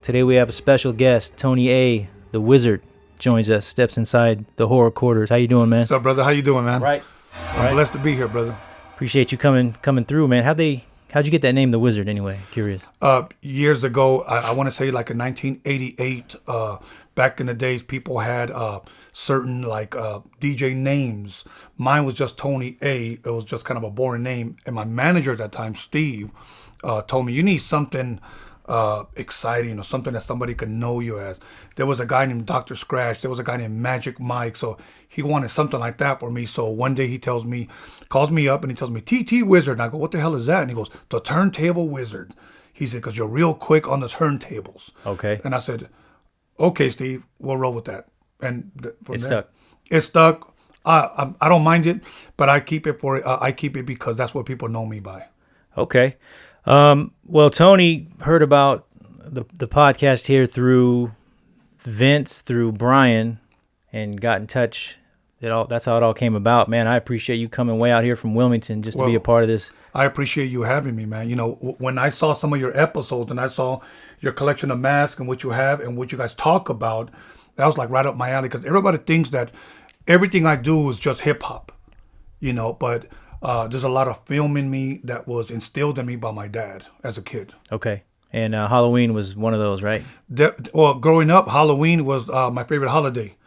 Today we have a special guest, Tony A, the Wizard, joins us, steps inside the horror quarters. How you doing, man? What's up, brother? How you doing, man? Right. I'm blessed to be here, brother. Appreciate you coming through, man. How'd you get that name, the Wizard, anyway? Curious. Years ago, I want to say like in 1988, back in the days, people had certain like DJ names. Mine was just Tony A. It was just kind of a boring name. And my manager at that time, Steve, told me, you need something exciting or something that somebody could know you as. There was a guy named Dr. Scratch. There was a guy named Magic Mike. So he wanted something like that for me. So one day he calls me up and he tells me, TT Wizard. And I go, what the hell is that? And he goes, the Turntable Wizard. He said, because you're real quick on the turntables. Okay. And I said, okay, Steve, we'll roll with that. And Stuck. It stuck. I don't mind it, but I keep it because that's what people know me by. Okay. Well, Tony heard about the podcast here through Vince, through Brian, and got in touch. That's how it all came about. Man, I appreciate you coming way out here from Wilmington just to be a part of this. I appreciate you having me, man. You know, when I saw some of your episodes and I saw your collection of masks and what you have and what you guys talk about, that was like right up my alley because everybody thinks that everything I do is just hip hop, you know, but there's a lot of film in me that was instilled in me by my dad as a kid. Okay. And Halloween was one of those, right? Well, growing up, Halloween was my favorite holiday.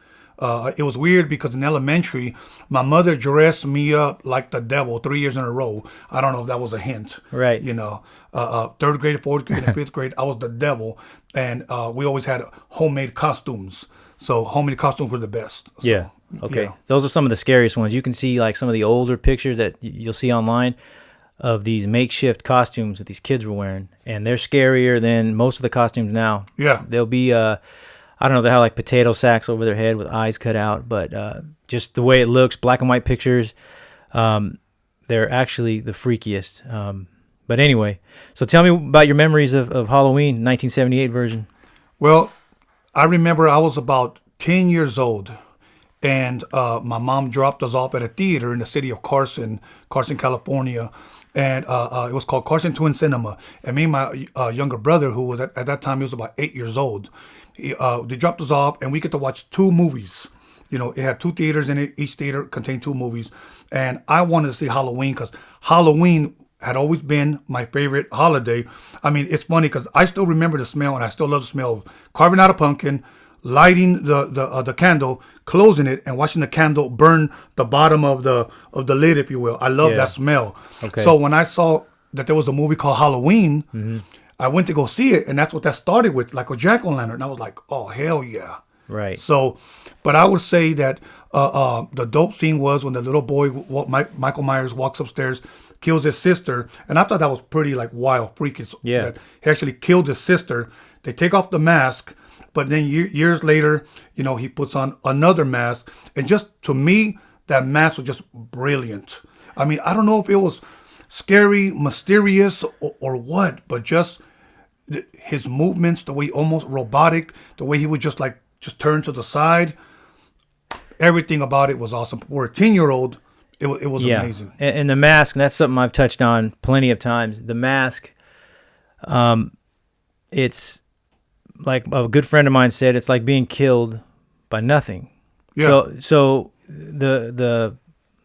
It was weird because in elementary, my mother dressed me up like the devil 3 years in a row. I don't know if that was a hint. Right. You know, third grade, fourth grade, and fifth grade, I was the devil. And we always had homemade costumes. So homemade costumes were the best. So, yeah. Okay. Yeah. Those are some of the scariest ones. You can see like some of the older pictures that you'll see online of these makeshift costumes that these kids were wearing. And they're scarier than most of the costumes now. Yeah. They'll be, I don't know, they have like potato sacks over their head with eyes cut out. But just the way it looks, black and white pictures, they're actually the freakiest. But anyway, so tell me about your memories of Halloween, 1978 version. Well, I remember I was about 10 years old. And my mom dropped us off at a theater in the city of Carson, California. And it was called Carson Twin Cinema. And me and my younger brother, who was at that time, he was about 8 years old, they dropped us off and we get to watch two movies. You know, it had two theaters in it. Each theater contained two movies. And I wanted to see Halloween because Halloween had always been my favorite holiday. I mean, it's funny because I still remember the smell and I still love the smell of carving out a pumpkin, lighting the candle, closing it, and watching the candle burn the bottom of the lid, if you will. I love that smell. Okay. So when I saw that there was a movie called Halloween, I went to go see it, and that's what that started with, like a jack-o'-lantern. And I was like, oh, hell yeah. Right. So, but I would say that the dope scene was when the little boy, Michael Myers, walks upstairs, kills his sister, and I thought that was pretty like wild, freaky. Yeah. That he actually killed his sister. They take off the mask. But then years later, you know, he puts on another mask. And just to me, that mask was just brilliant. I mean, I don't know if it was scary, mysterious, or what, but just his movements, the way almost robotic, the way he would just turn to the side. Everything about it was awesome. For a 10-year-old, it was amazing. And the mask, and that's something I've touched on plenty of times. The mask, it's like a good friend of mine said, it's like being killed by nothing. Yeah. So the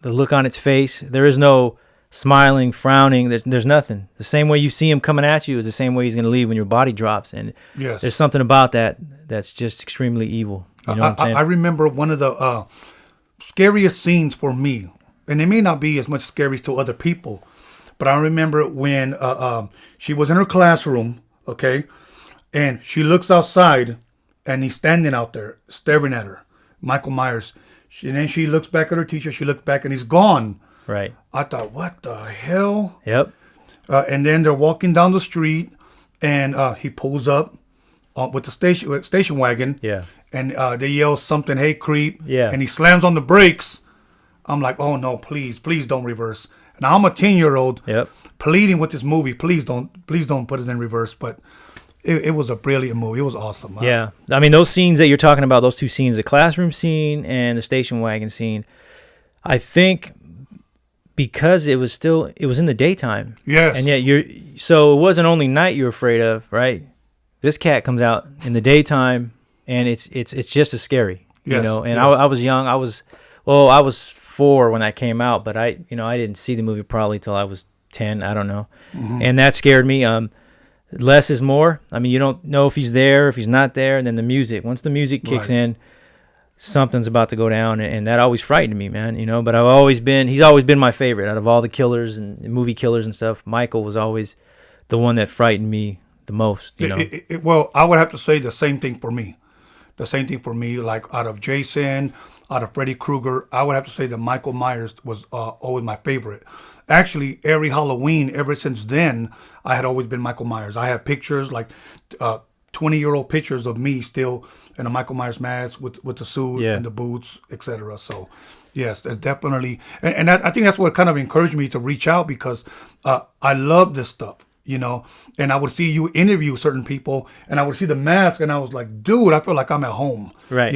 look on its face, there is no smiling, frowning. There's nothing. The same way you see him coming at you is the same way he's going to leave when your body drops. And yes, there's something about that that's just extremely evil. You know what I'm saying? I remember one of the scariest scenes for me, and it may not be as much scary to other people, but I remember when she was in her classroom, okay, and she looks outside, and he's standing out there staring at her, Michael Myers. And then she looks back at her teacher. She looks back, and he's gone. Right. I thought, what the hell? Yep. And then they're walking down the street, and he pulls up with the station wagon. Yeah. And they yell something, "Hey, creep!" Yeah. And he slams on the brakes. I'm like, oh no, please don't reverse. Now I'm a 10-year-old, Yep, pleading with this movie, please don't put it in reverse. But it was a brilliant movie. It was awesome. Yeah. I mean, those scenes that you're talking about, those two scenes, the classroom scene and the station wagon scene, I think because it was in the daytime. Yes. And yet so it wasn't only night you're afraid of, right? this cat comes out in the daytime, and it's just as scary, Yes, And yes. I was young. I was 4 when that came out, but I didn't see the movie probably till I was 10. I don't know, and that scared me. Less is more. I mean, you don't know if he's there, if he's not there, and then the music. Once the music kicks Right. in, something's about to go down, and that always frightened me, man. But he's always been my favorite out of all the killers and movie killers and stuff. Michael was always the one that frightened me the most. Well, I would have to say the same thing for me. The same thing for me. Like out of Jason, out of Freddy Krueger, I would have to say that Michael Myers was always my favorite. Actually, every Halloween, ever since then, I had always been Michael Myers. I have pictures like 20-year-old pictures of me still in a Michael Myers mask with the suit Yeah. and the boots, etc. So, yes, that's definitely, and I think that's what kind of encouraged me to reach out because I love this stuff. And I would see you interview certain people, and I would see the mask, and I was like, dude, I feel like I'm at home. Right.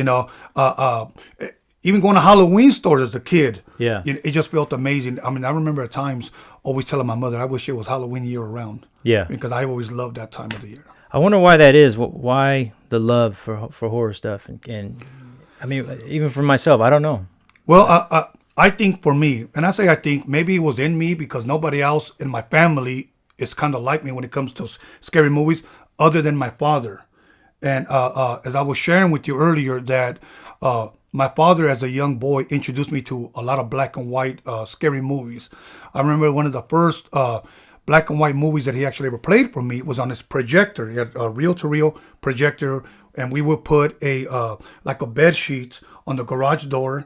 Even going to Halloween stores as a kid. Yeah. It just felt amazing. I mean, I remember at times always telling my mother, I wish it was Halloween year round. Yeah. Because I always loved that time of the year. I wonder why that is. Why the love for horror stuff, and I mean, even for myself, I don't know. Well, I think for me, and I say I think, maybe it was in me because nobody else in my family is kind of like me when it comes to scary movies, other than my father. And as I was sharing with you earlier, that my father, as a young boy, introduced me to a lot of black and white scary movies. I remember one of the first black and white movies that he actually ever played for me was on his projector. He had a reel-to-reel projector, and we would put a bed sheet on the garage door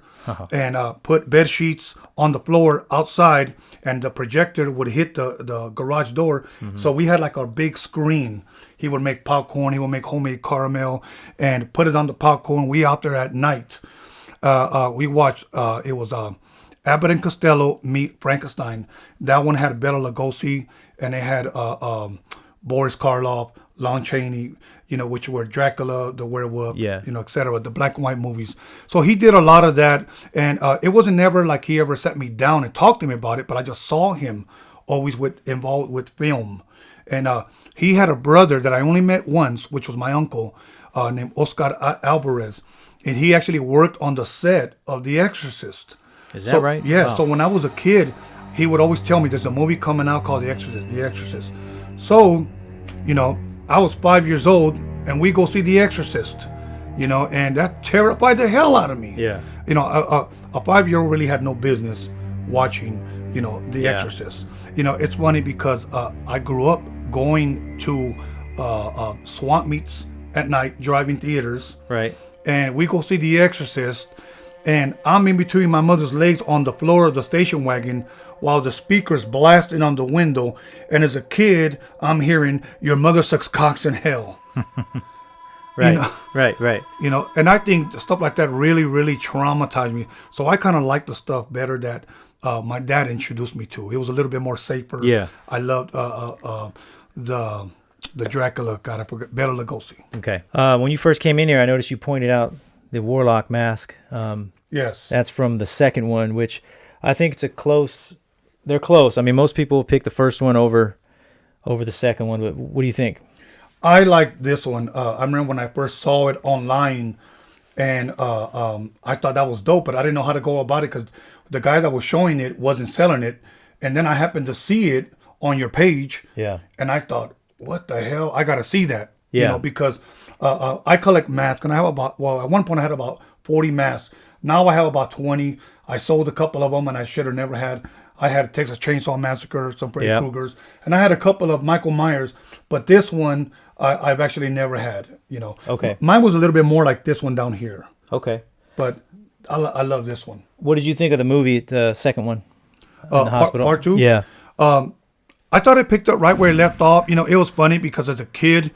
and put bed sheets on the floor outside, and the projector would hit the garage door. So we had like our big screen. He would make popcorn. He would make homemade caramel and put it on the popcorn. We out there at night. We watched, it was Abbott and Costello meet Frankenstein. That one had Bela Lugosi, and it had Boris Karloff, Lon Chaney, which were Dracula, the werewolf, Yeah. etc. The black and white movies. So he did a lot of that, and it wasn't never like he ever sat me down and talked to me about it, but I just saw him always involved with film. And he had a brother that I only met once, which was my uncle, named Oscar Alvarez. And he actually worked on the set of The Exorcist. Is that right? Yeah. Wow. So when I was a kid, he would always tell me there's a movie coming out called The Exorcist. The Exorcist. So, I was 5 years old, and we go see The Exorcist. And that terrified the hell out of me. Yeah. A 5-year-old really had no business watching, The Yeah. Exorcist. It's funny because I grew up going to swamp meets at night, driving theaters. Right. And we go see The Exorcist, and I'm in between my mother's legs on the floor of the station wagon while the speaker's blasting on the window. And as a kid, I'm hearing, "Your mother sucks cocks in hell." Right. know. Right. And I think stuff like that really, really traumatized me. So I kind of like the stuff better that my dad introduced me to. It was a little bit more safer. Yeah. I loved the Dracula. God, I forgot, Bela Lugosi. Okay. When you first came in here, I noticed you pointed out the Warlock mask. Yes. That's from the second one, which I think it's they're close. I mean, most people pick the first one over the second one, but what do you think? I like this one. I remember when I first saw it online, and I thought that was dope, but I didn't know how to go about it because the guy that was showing it wasn't selling it. And then I happened to see it on your page, Yeah. and I thought, what the hell? I got to see that. Yeah. Because I collect masks, and I have at one point I had about 40 masks. Now I have about 20. I sold a couple of them, and I should have never had. I had Texas Chainsaw Massacre, some Freddy Yep. Kruegers, and I had a couple of Michael Myers, but this one I've actually never had. Okay. Mine was a little bit more like this one down here, Okay. but I love this one. What did you think of the movie, the second one, in the hospital? Part two? Yeah. I thought it picked up right where it left off. It was funny because as a kid,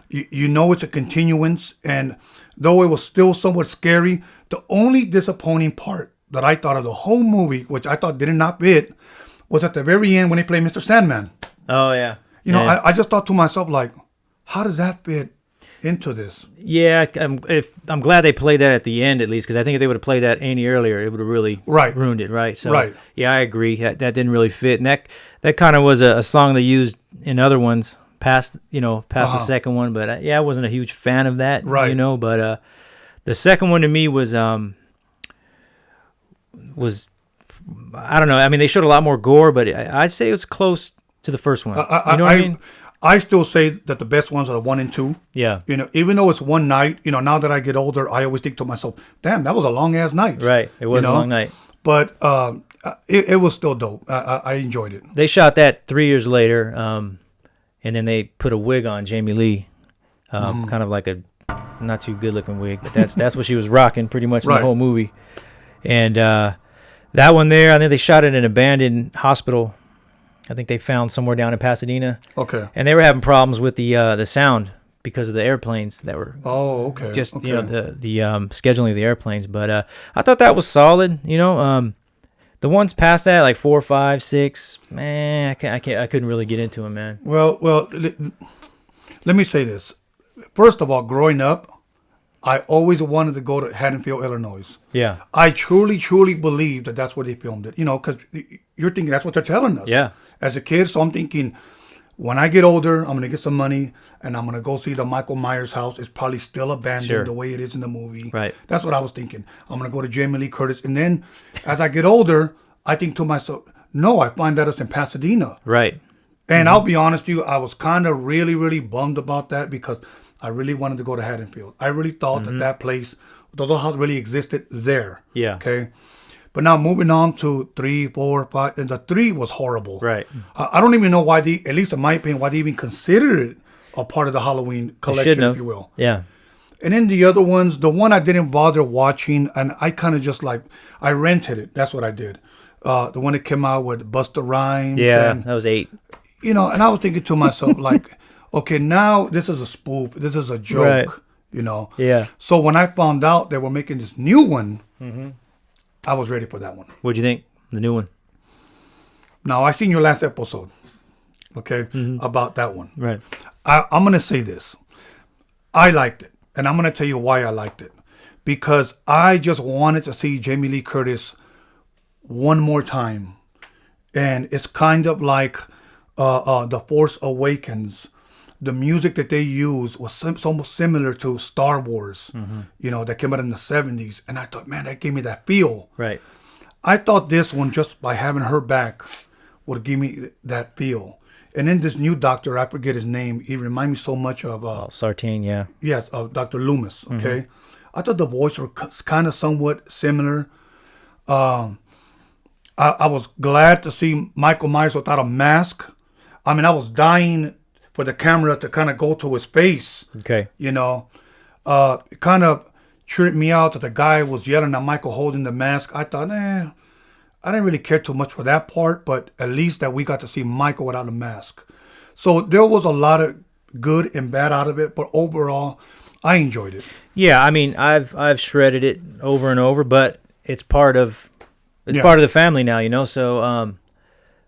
it's a continuance, and though it was still somewhat scary, the only disappointing part that I thought of the whole movie, which I thought did not fit, was at the very end when they played Mr. Sandman. Oh, yeah. I just thought to myself, like, how does that fit into this? Yeah, I'm glad they played that at the end at least, because I think if they would have played that any earlier, it would have really ruined it, right? So, Right. Yeah, I agree. That didn't really fit, and that kind of was a song they used in other ones past the second one, but I wasn't a huge fan of that, Right. But the second one to me was I don't know. I mean, they showed a lot more gore, but I'd say it was close to the first one. You know what I mean? I still say that the best ones are the 1 and 2. Yeah. Even though it's one night, now that I get older, I always think to myself, damn, that was a long ass night. Right. It was a long night. But it was still dope. I enjoyed it. They shot that 3 years later, and then they put a wig on Jamie Lee, kind of like a not too good looking wig, but that's what she was rocking pretty much in the whole movie. And that one there, I think they shot it in an abandoned hospital. I think they found somewhere down in Pasadena. Okay. And they were having problems with the sound because of the airplanes that were. Oh, okay. Just the scheduling of the airplanes, but I thought that was solid. The ones past that, like 4, 5, 6, man, I couldn't really get into them, man. Well, let me say this. First of all, growing up, I always wanted to go to Haddonfield, Illinois. Yeah. I truly, truly believe that that's where they filmed it. Because you're thinking that's what they're telling us. Yeah. As a kid, so I'm thinking, when I get older, I'm going to get some money, and I'm going to go see the Michael Myers house. It's probably still abandoned the way it is in the movie. Right. That's what I was thinking. I'm going to go to Jamie Lee Curtis. And then, as I get older, I think to myself, no, I find that it's in Pasadena. Right. And I'll be honest with you, I was kind of really, really bummed about that because I really wanted to go to Haddonfield. I really thought that place, those houses really existed there. Yeah. Okay. But now moving on to 3, 4, 5, and the 3 was horrible. Right. I don't even know why at least in my opinion, why they even considered it a part of the Halloween collection, if you will. Yeah. And then the other ones, the one I didn't bother watching, and I kind of just I rented it. That's what I did. The one that came out with Busta Rhymes. Yeah, and, that was 8. and I was thinking to myself, okay, now this is a spoof. This is a joke, Yeah. So when I found out they were making this new one, I was ready for that one. What'd you think? The new one? Now, I seen your last episode, okay, about that one. Right. I'm going to say this. I liked it, and I'm going to tell you why I liked it. Because I just wanted to see Jamie Lee Curtis one more time. And it's kind of like The Force Awakens. The music that they use was almost similar to Star Wars, that came out in the 70s. And I thought, man, that gave me that feel. Right. I thought this one, just by having her back, would give me that feel. And then this new doctor, I forget his name, he reminded me so much of... Sartain, yeah. Yes, of Dr. Loomis, okay? I thought the voice were kind of somewhat similar. I was glad to see Michael Myers without a mask. I mean, I was dying for the camera to kind of go to his face. Okay. It kind of tripped me out that the guy was yelling at Michael holding the mask. I thought, I didn't really care too much for that part, but at least that we got to see Michael without a mask. So there was a lot of good and bad out of it, but overall, I enjoyed it. Yeah, I mean, I've shredded it over and over, but it's part of the family now, So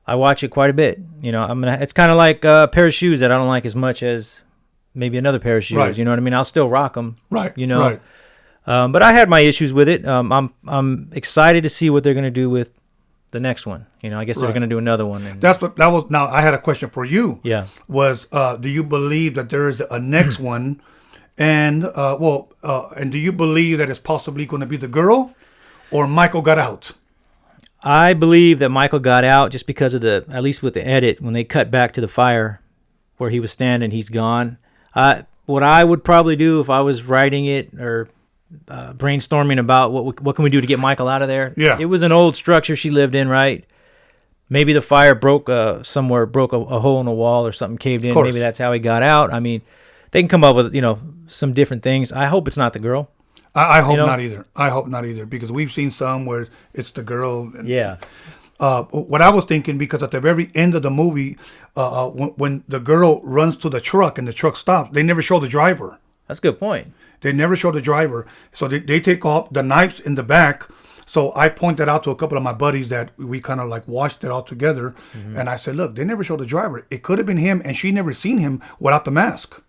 I watch it quite a bit. It's kind of like a pair of shoes that I don't like as much as maybe another pair of shoes. Right. You know what I mean? I'll still rock them. Right. Right. But I had my issues with it. I'm excited to see what they're gonna do with the next one. I guess they're gonna do another one. And that was. Now I had a question for you. Yeah. Was do you believe that there is a next one? And and do you believe that it's possibly going to be the girl, or Michael got out? I believe that Michael got out just because of at least with the edit, when they cut back to the fire where he was standing, he's gone. What I would probably do if I was writing it or brainstorming about what can we do to get Michael out of there. Yeah. It was an old structure she lived in, right? Maybe the fire broke a hole in the wall or something caved in. Maybe that's how he got out. I mean, they can come up with, some different things. I hope it's not the girl. I hope not either. I hope not either, because we've seen some where it's the girl. Yeah. What I was thinking, because at the very end of the movie, when the girl runs to the truck and the truck stops, they never show the driver. That's a good point. They never show the driver. So they take off the knives in the back. So I pointed out to a couple of my buddies that we kind of watched it all together. And I said, look, they never showed the driver. It could have been him, and she never seen him without the mask.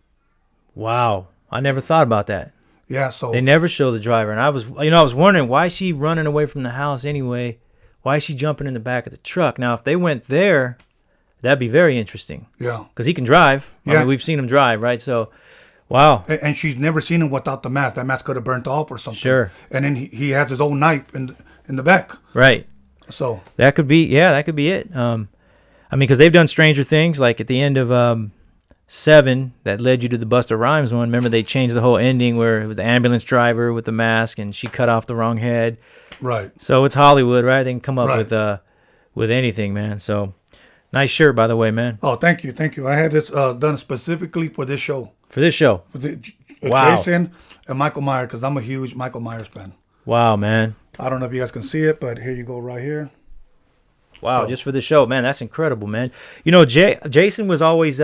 Wow. I never thought about that. Yeah, so they never show the driver. And I was wondering, why is she running away from the house anyway? Why is she jumping in the back of the truck? Now, if they went there, That'd be very interesting. Yeah. Because he can drive. I Yeah. mean, we've seen him drive, right? So, wow. And she's never seen him without the mask. That mask could have burnt off or something. Sure. And then he has his own knife in the back. Right. So That could be, yeah, that could be it. I mean, because they've done stranger things, like at the end of 7, that led you to the Busta Rhymes one. Remember, they changed the whole ending where it was the ambulance driver with the mask, and she cut off the wrong head. right. So it's Hollywood, right? They can come up Right. with anything, man. So nice shirt, by the way, man. Oh, thank you. I had this done specifically for this show. For this show. For the, Wow. Jason and Michael Myers, because I'm a huge Michael Myers fan. Wow, man. I don't know if you guys can see it, but here you go right here. Wow, So- just for the show, man. That's incredible, man. You know, Jason was always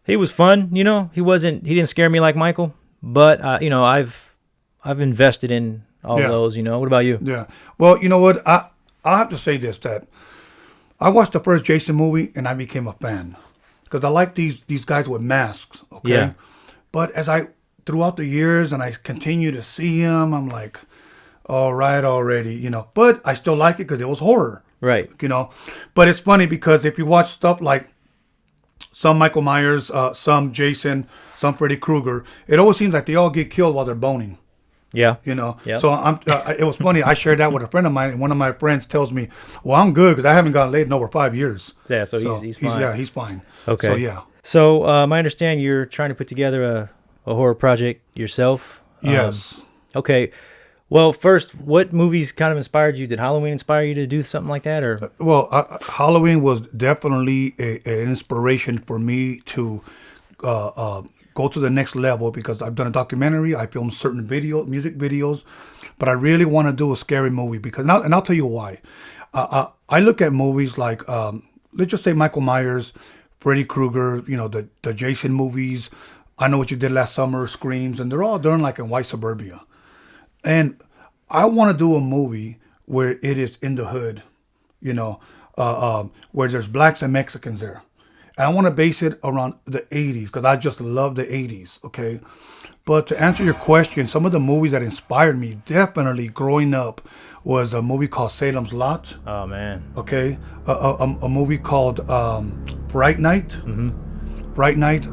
he was fun. You know, he didn't scare me like Michael, but you know, I've invested in all Yeah. of those. You know, what about you? Yeah. Well, you know what? I have to say this, that I watched the first Jason movie and I became a fan because I like these guys with masks. Okay. Yeah. But throughout the years and I continue to see him, I'm like, all right, already, you know. But I still like it because it was horror. Right. You know. But it's funny because if you watch stuff like some Michael Myers, some Jason, some Freddy Krueger, it always seems like they all get killed while they're boning. Yeah. You know, Yep. so it was funny. I shared that with a friend of mine, and one of my friends tells me, "Well, I'm good because I haven't gotten laid in over 5 years." Yeah. So he's fine. Yeah, he's fine. Okay. So yeah. So I understand you're trying to put together a horror project yourself. Yes. Okay. Well, first, what movies kind of inspired you? Did Halloween inspire you to do something like that, or? Well, Halloween was definitely an inspiration for me to go to the next level because I've done a documentary. I filmed certain music videos, but I really want to do a scary movie because now, and I'll tell you why. I look at movies like let's just say Michael Myers, Freddy Krueger, you know, the Jason movies. I Know What You Did Last Summer, Screams, and they're all done like in white suburbia. And I want to do a movie where it is in the hood, you know, where there's blacks and Mexicans there. And I want to base it around the 80s because I just love the 80s, okay? But to answer your question, some of the movies that inspired me definitely growing up was a movie called Salem's Lot, Oh man. okay? A movie called Fright Night, Fright Night,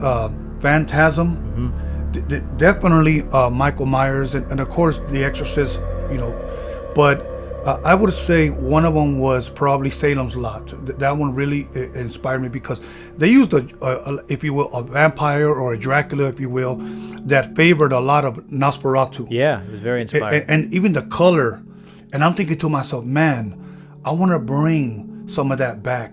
Phantasm. Definitely Michael Myers and of course The Exorcist, you know. But I would say one of them was probably Salem's Lot. That one really inspired me because they used if you will, a vampire or a Dracula, if you will, that favored a lot of Nosferatu. Yeah, it was very inspiring. And even the color. And I'm thinking to myself, man, I want to bring some of that back,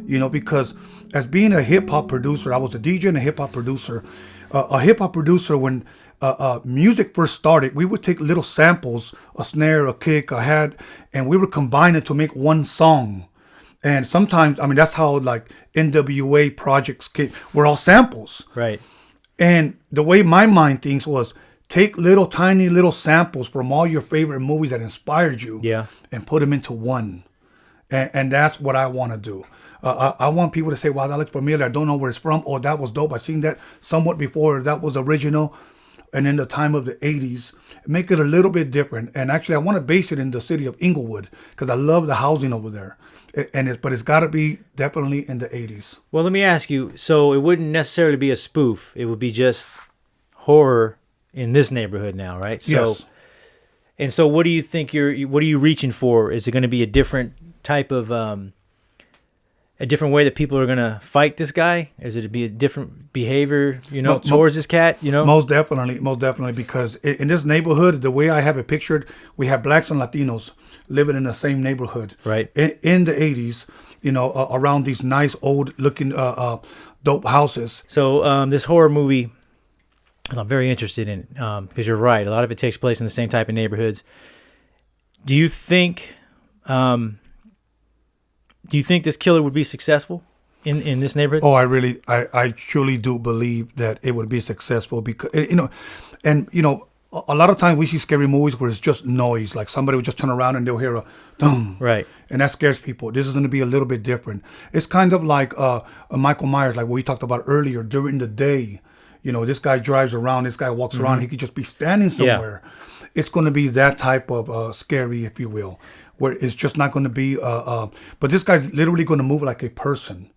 you know, because as being a hip hop producer, I was a DJ and a hip hop producer. A hip hop producer, when music first started, we would take little samples, a snare, a kick, a hat, and we would combine it to make one song. And sometimes, I mean, that's how like NWA projects came. We're all samples. Right. And the way my mind thinks was take tiny little samples from all your favorite movies that inspired you, Yeah. and put them into one. And that's what I want to do. I want people to say, wow, that looks familiar. I don't know where it's from. Oh, that was dope. I've seen that somewhat before. That was original. And in the time of the 80s, make it a little bit different. And actually, I want to base it in the city of Inglewood because I love the housing over there. But it's got to be definitely in the 80s. Well, let me ask you. So it wouldn't necessarily be a spoof. It would be just horror in this neighborhood now, right? So, Yes. And so, what do you think what are you reaching for? Is it going to be a different type of a different way that people are going to fight this guy? Is it to be a different behavior, you know, towards this cat, you know? Most definitely, because in this neighborhood, the way I have it pictured, we have blacks and Latinos living in the same neighborhood. Right. In the 80s, you know, around these nice old looking dope houses. So this horror movie, I'm very interested in because you're right. A lot of it takes place in the same type of neighborhoods. Do you think this killer would be successful in this neighborhood? Oh, I truly do believe that it would be successful because, you know, and, you know, a lot of times we see scary movies where it's just noise, like somebody would just turn around and they'll hear a dum. Right. And that scares people. This is going to be a little bit different. It's kind of like a Michael Myers, like what we talked about earlier, during the day. You know, this guy drives around, this guy walks around, he could just be standing somewhere. Yeah. It's going to be that type of scary, if you will, where it's just not going to be, but this guy's literally going to move like a person.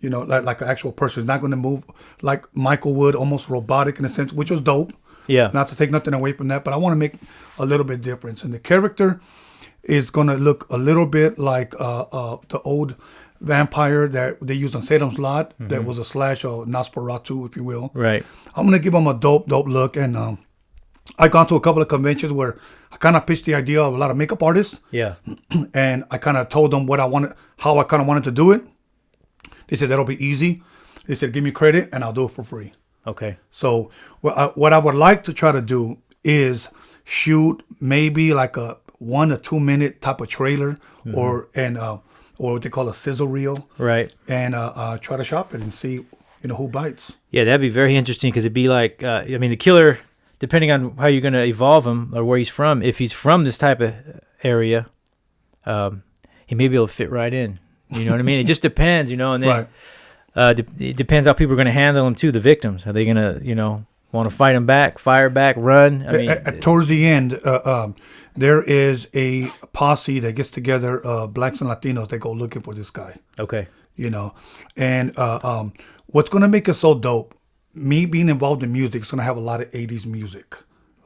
You know, like an actual person. It's not going to move like Michael would, almost robotic in a sense, which was dope. Yeah. Not to take nothing away from that, but I want to make a little bit difference. And the character is going to look a little bit like the old vampire that they used on Salem's Lot. That was a slash of Nosferatu, if you will. Right. I'm going to give him a dope look. And I gone to a couple of conventions where I kind of pitched the idea of a lot of makeup artists. Yeah. And I kind of told them what I wanted, how I kind of wanted to do it. They said, that'll be easy. They said, give me credit and I'll do it for free. Okay. So what I would like to try to do is shoot maybe like a 1 or 2 minute type of trailer or what they call a sizzle reel. Right. And try to shop it and see, who bites. Yeah, that'd be very interesting because it'd be like, the killer, depending on how you're going to evolve him or where he's from, if he's from this type of area, he may be able to fit right in. You know what I mean? It just depends, and then Right. It depends how people are going to handle him too, the victims. Are they going to, want to fight him back, fire back, run? I mean, Towards the end, there is a posse that gets together, blacks and Latinos, that go looking for this guy. okay. And what's going to make it so dope, me being involved in music, is going to have a lot of 80s music.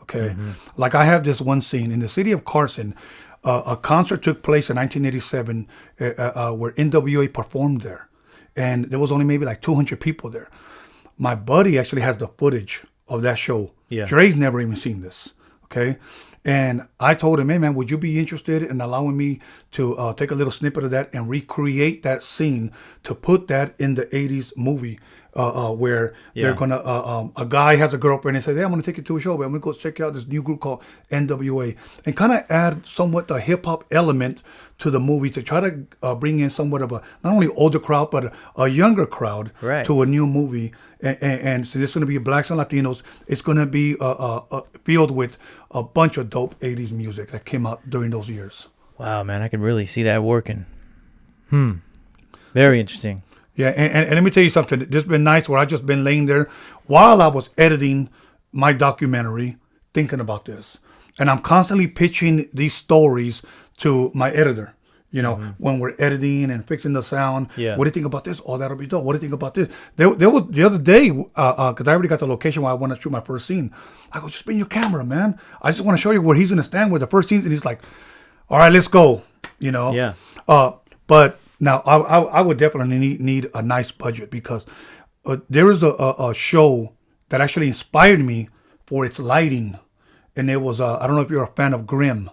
Okay. Like I have this one scene in the city of Carson. A concert took place in 1987 where NWA performed there. And there was only maybe like 200 people there. My buddy actually has the footage of that show. Yeah. Dre's never even seen this. Okay. And I told him, hey, man, would you be interested in allowing me to take a little snippet of that and recreate that scene to put that in the 80s movie where they're going to, a guy has a girlfriend and says, hey, I'm going to take you to a show, but I'm going to go check out this new group called NWA, and kind of add somewhat the hip hop element to the movie to try to bring in somewhat of a, not only older crowd, but a younger crowd to a new movie. And so this is going to be blacks and Latinos. It's going to be filled with a bunch of dope 80s music that came out during those years. Wow, man, I can really see that working. Very interesting. Yeah, and let me tell you something. This has been nice where I just been laying there while I was editing my documentary, thinking about this. And I'm constantly pitching these stories to my editor. When we're editing and fixing the sound. Yeah. What do you think about this? Oh, that'll be dope. What do you think about this? There was the other day, because I already got the location where I want to shoot my first scene. I go, just bring your camera, man. I just want to show you where he's going to stand with the first scene. And he's like, all right, let's go. Yeah. But now I would definitely need a nice budget because there is a show that actually inspired me for its lighting. And it was, I don't know if you're a fan of Grimm.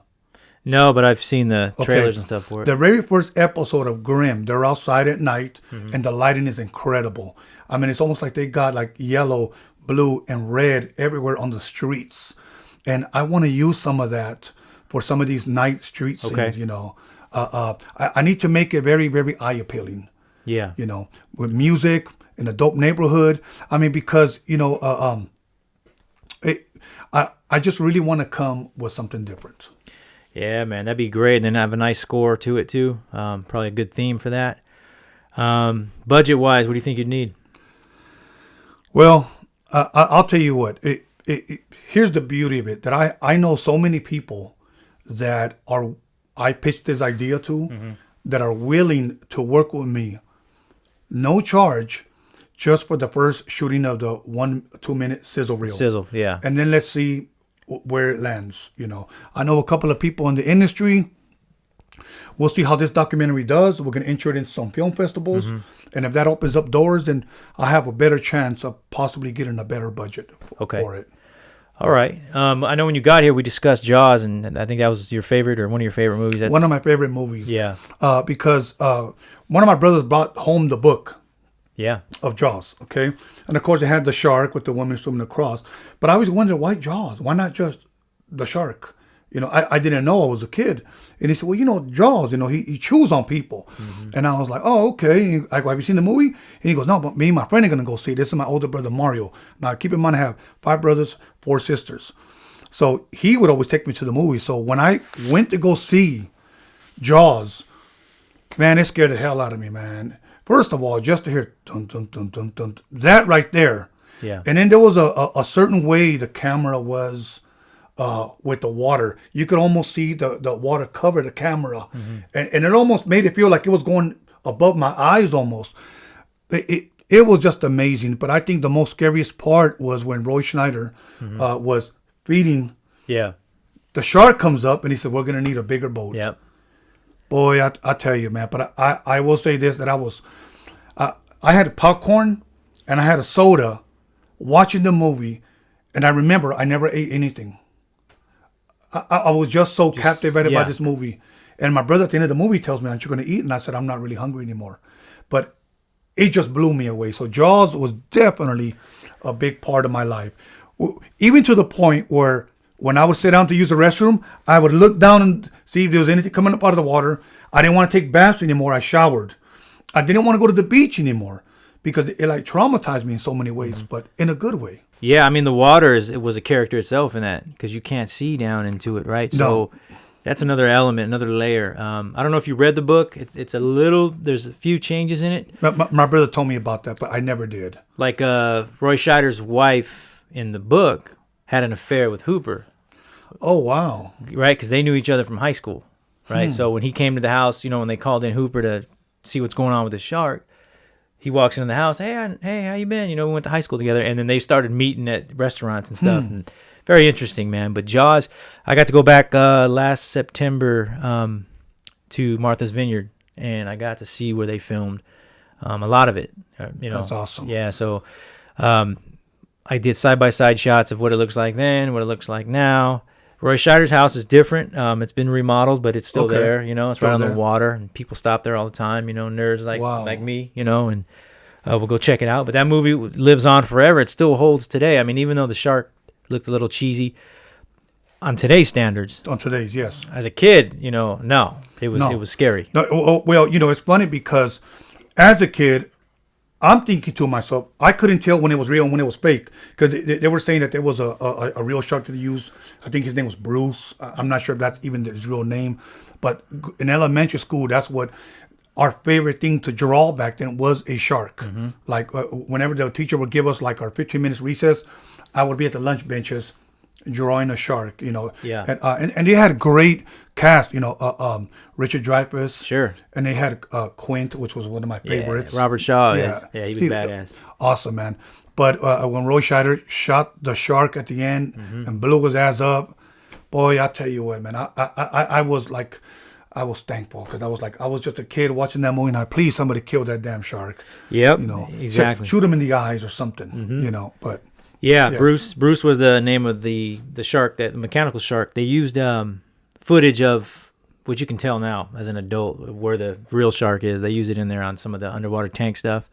No, but I've seen the trailers and stuff for it. The very first episode of Grimm, they're outside at night, and the lighting is incredible. I mean, it's almost like they got like yellow, blue, and red everywhere on the streets. And I want to use some of that for some of these night street scenes, I need to make it very, very eye-appealing. Yeah. With music in a dope neighborhood. I mean, because, I just really want to come with something different. Yeah, man, that'd be great. And then have a nice score to it, too. Probably a good theme for that. Budget-wise, what do you think you'd need? Well, I'll tell you what. Here's the beauty of it, that I know so many people that I pitched this idea to that are willing to work with me. No charge, just for the first shooting of the 1-2 minute sizzle reel. Sizzle, yeah. And then let's see where it lands. I know a couple of people in the industry. We'll see how this documentary does. We're going to enter it in some film festivals. And if that opens up doors, then I have a better chance of possibly getting a better budget for it. All right. I know when you got here, we discussed Jaws, and I think that was your favorite or one of your favorite movies. That's one of my favorite movies. Yeah. Because one of my brothers brought home the book. Yeah. Of Jaws, okay? And of course, it had the shark with the woman swimming across. But I always wondered, why Jaws? Why not just the shark? I didn't know. I was a kid. And he said, well, Jaws, he chews on people. And I was like, oh, okay. I go, have you seen the movie? And he goes, no, but me and my friend are going to go see it. This is my older brother, Mario. Now, keep in mind, I have 5 brothers, 4 sisters. So he would always take me to the movie. So when I went to go see Jaws, man, it scared the hell out of me, man. First of all, just to hear dun, dun, dun, dun, dun, that right there. Yeah. And then there was a certain way the camera was with the water. You could almost see the water cover the camera. And it almost made it feel like it was going above my eyes almost. it was just amazing. But I think the most scariest part was when Roy Schneider was feeding. Yeah. The shark comes up and he said, "We're gonna need a bigger boat." Yep. Boy, I tell you, man. But I will say this, that I had popcorn and I had a soda watching the movie, and I remember I never ate anything. I was just so captivated by this movie. And my brother at the end of the movie tells me, "Aren't you going to eat?" And I said, "I'm not really hungry anymore." But it just blew me away. So Jaws was definitely a big part of my life. Even to the point where when I would sit down to use the restroom, I would look down and see if there was anything coming up out of the water. I didn't want to take baths anymore. I showered. I didn't want to go to the beach anymore because it like traumatized me in so many ways, but in a good way. Yeah, I mean, the water it was a character itself in that because you can't see down into it, right? So that's another element, another layer. I don't know if you read the book. It's a little, there's a few changes in it. My brother told me about that, but I never did. Like Roy Scheider's wife in the book had an affair with Hooper. Oh, wow. Right, because they knew each other from high school, right? So when he came to the house, when they called in Hooper to see what's going on with the shark, he walks into the house, hey, how you been? We went to high school together, and then they started meeting at restaurants and stuff. And very interesting, man. But Jaws, I got to go back last September to Martha's Vineyard, and I got to see where they filmed a lot of it. That's awesome. Yeah, so I did side-by-side shots of what it looks like then, what it looks like now. Roy Scheider's house is different. It's been remodeled, but it's still there. It's still right on the water, and people stop there all the time. Nerds like me. And we'll go check it out. But that movie lives on forever. It still holds today. I mean, even though the shark looked a little cheesy on today's standards. On today's, yes. As a kid, no, it was scary. No, well, it's funny because as a kid, I'm thinking to myself, I couldn't tell when it was real and when it was fake because they were saying that there was a real shark that they used. I think his name was Bruce. I'm not sure if that's even his real name, but in elementary school, that's what our favorite thing to draw back then was a shark. Like whenever the teacher would give us like our 15 minutes recess, I would be at the lunch benches drawing a shark, Yeah. And they had great cast, Richard Dreyfuss. Sure. And they had Quint, which was one of my favorites. Robert Shaw. Yeah, he was badass. Awesome, man. But when Roy Scheider shot the shark at the end and blew his ass up, boy, I tell you what, man, I was like, I was thankful because I was just a kid watching that movie, and please somebody kill that damn shark. Yep. Exactly. Shoot him in the eyes or something. But. Yeah, yes. Bruce was the name of the shark, the mechanical shark. They used footage of, which you can tell now as an adult, where the real shark is. They use it in there on some of the underwater tank stuff.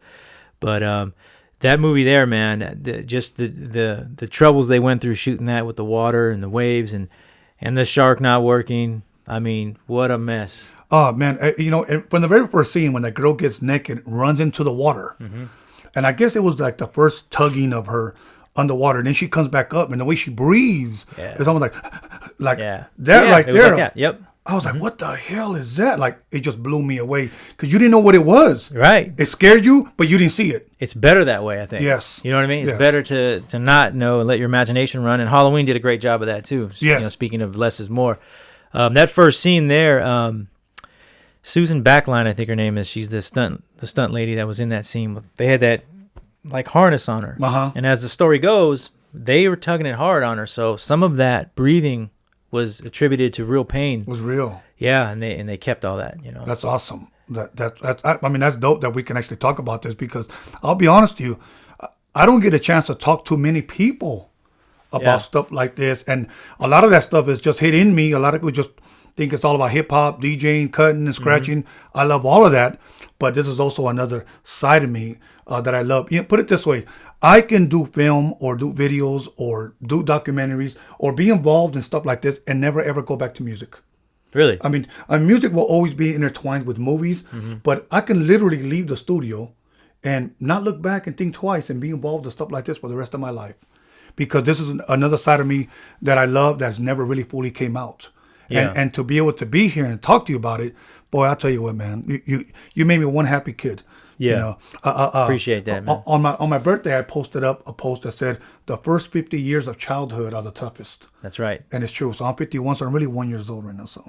But that movie there, man, just the troubles they went through shooting that with the water and the waves and the shark not working. I mean, what a mess. Oh, man. And from the very first scene when that girl gets naked, runs into the water. And I guess it was like the first tugging of her underwater, and then she comes back up, and the way she breathes, it's almost like that right there. Like that. Yep. I was like, what the hell is that? Like, it just blew me away because you didn't know what it was. Right. It scared you, but you didn't see it. It's better that way, I think. Yes. You know what I mean? It's better to not know and let your imagination run. And Halloween did a great job of that too. Yes. Speaking of less is more, that first scene there, Susan Backline, I think her name is. She's the stunt lady that was in that scene. They had that like harness on her, and as the story goes, they were tugging it hard on her. So some of that breathing was attributed to real pain. Was real. Yeah, and they kept all that. That's awesome. I mean, that's dope that we can actually talk about this because I'll be honest with you, I don't get a chance to talk to many people about stuff like this, and a lot of that stuff is just hitting me. A lot of people just think it's all about hip hop, DJing, cutting, and scratching. I love all of that, but this is also another side of me that I love. Put it this way: I can do film or do videos or do documentaries or be involved in stuff like this and never ever go back to music. Really? I mean, music will always be intertwined with movies, but I can literally leave the studio and not look back and think twice and be involved in stuff like this for the rest of my life, because this is another side of me that I love that's never really fully came out. Yeah. And to be able to be here and talk to you about it, boy, I'll tell you what, man, you made me one happy kid. Yeah. Appreciate that, man. On my birthday, I posted up a post that said, the first 50 years of childhood are the toughest. That's right. And it's true. So I'm 51, so I'm really 1 year old right now. So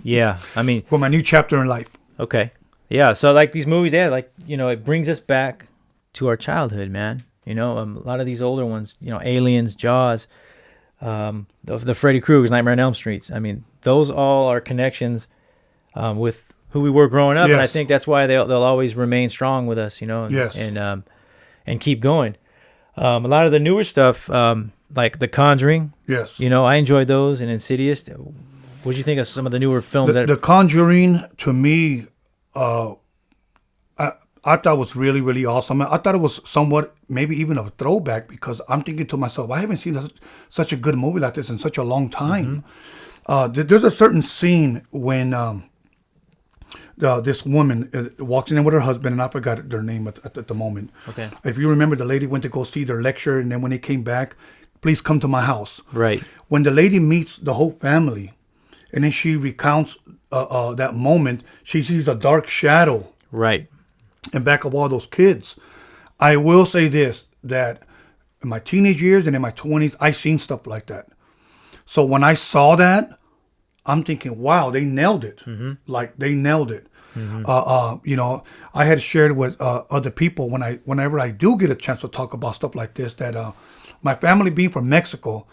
yeah, I mean, for my new chapter in life. Okay. Yeah, so like these movies, yeah, like it brings us back to our childhood, man. A lot of these older ones, Aliens, Jaws, the Freddy Krueger's, Nightmare on Elm Streets. I mean, those all are connections with who we were growing up, and I Yes. think that's why they'll always remain strong with us, Yes. and keep going. A lot of the newer stuff, like The Conjuring, Yes. I enjoyed those, and Insidious. What do you think of some of the newer films The Conjuring, to me, I thought was really, really awesome. I thought it was somewhat, maybe even a throwback, because I'm thinking to myself, I haven't seen such a good movie like this in such a long time. There's a certain scene when this woman walks in with her husband, and I forgot their name at the moment. Okay. If you remember, the lady went to go see their lecture, and then when they came back, please come to my house. Right. When the lady meets the whole family, and then she recounts that moment, she sees a dark shadow Right. in back of all those kids. I will say this, that in my teenage years and in my 20s, I seen stuff like that. So when I saw that, I'm thinking, wow, they nailed it. Like, they nailed it. I had shared with other people whenever I do get a chance to talk about stuff like this, that my family being from Mexico,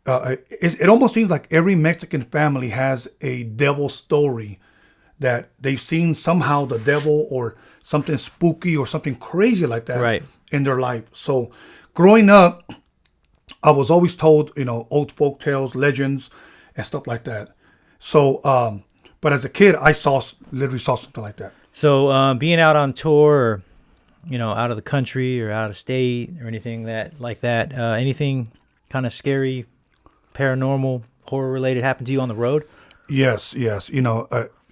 it almost seems like every Mexican family has a devil story, that they've seen somehow the devil or something spooky or something crazy like that Right. in their life. So growing up, I was always told, old folk tales, legends, and stuff like that. So, but as a kid, I literally saw something like that. So being out on tour, or, out of the country or out of state or anything like that, anything kind of scary, paranormal, horror related happened to you on the road? Yes, yes.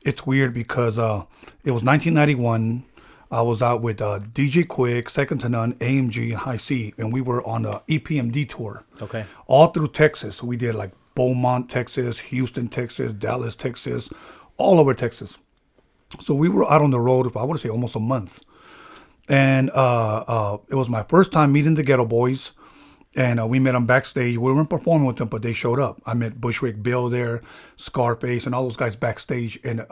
It's weird because it was 1991. I was out with DJ Quick, Second to None, AMG, and High C, and we were on the EPMD tour. Okay. All through Texas. We did like Beaumont, Texas, Houston, Texas, Dallas, Texas, all over Texas. So we were out on the road for, I want to say, almost a month. And it was my first time meeting the Ghetto Boys. And we met them backstage. We weren't performing with them, but they showed up. I met Bushwick Bill there, Scarface, and all those guys backstage. And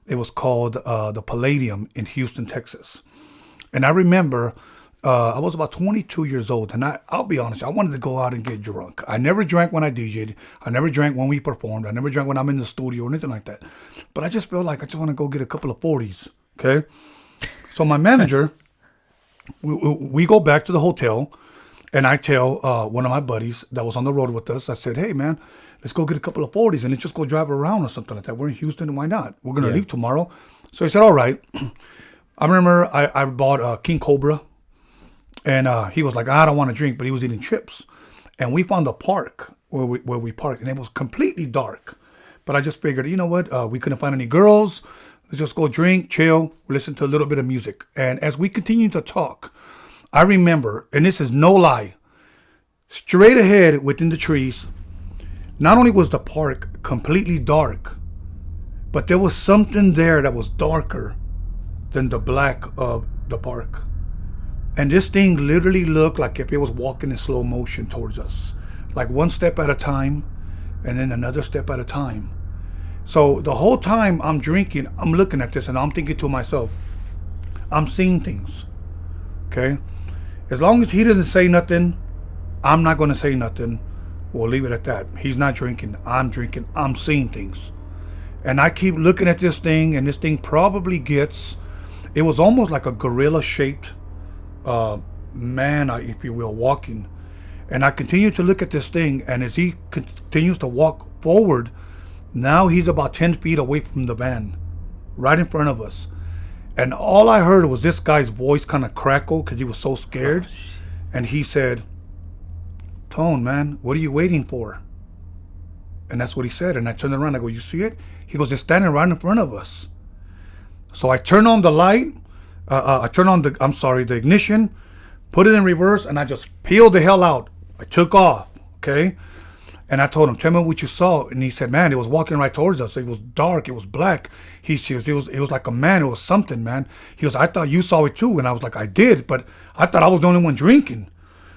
it was called the Palladium in Houston, Texas. And I remember I was about 22 years old. And I'll be honest, I wanted to go out and get drunk. I never drank when I DJ'd. I never drank when we performed. I never drank when I'm in the studio or anything like that. But I just felt like I just want to go get a couple of 40s. Okay? So my manager, we go back to the hotel. And I tell one of my buddies that was on the road with us, I said, hey, man, let's go get a couple of 40s and let's just go drive around or something like that. We're in Houston, why not? We're going to leave tomorrow. So he said, all right. I remember I bought King Cobra, and he was like, I don't want to drink, but he was eating chips. And we found a park where we parked, and it was completely dark. But I just figured, you know what? We couldn't find any girls. Let's just go drink, chill, listen to a little bit of music. And as we continued to talk, I remember, and this is no lie, straight ahead within the trees, not only was the park completely dark, but there was something there that was darker than the black of the park. And this thing literally looked like if it was walking in slow motion towards us, like one step at a time, and then another step at a time. So the whole time I'm drinking, I'm looking at this and I'm thinking to myself, I'm seeing things, okay? As long as he doesn't say nothing, I'm not going to say nothing. We'll leave it at that. He's not drinking. I'm drinking. I'm seeing things. And I keep looking at this thing, and this thing probably it was almost like a gorilla-shaped man, if you will, walking. And I continue to look at this thing, and as he continues to walk forward, now he's about 10 feet away from the van, right in front of us. And all I heard was this guy's voice kind of crackle because he was so scared. And he said, Tone, man, what are you waiting for? And that's what he said. And I turned around. I go, you see it? He goes, it's standing right in front of us. So I turn on the light. I turn on the ignition, put it in reverse, and I just peeled the hell out. I took off, okay? And I told him, tell me what you saw. And he said, man, it was walking right towards us. It was dark. It was black. It was like a man. It was something, man. He goes, I thought you saw it too. And I was like, I did, but I thought I was the only one drinking.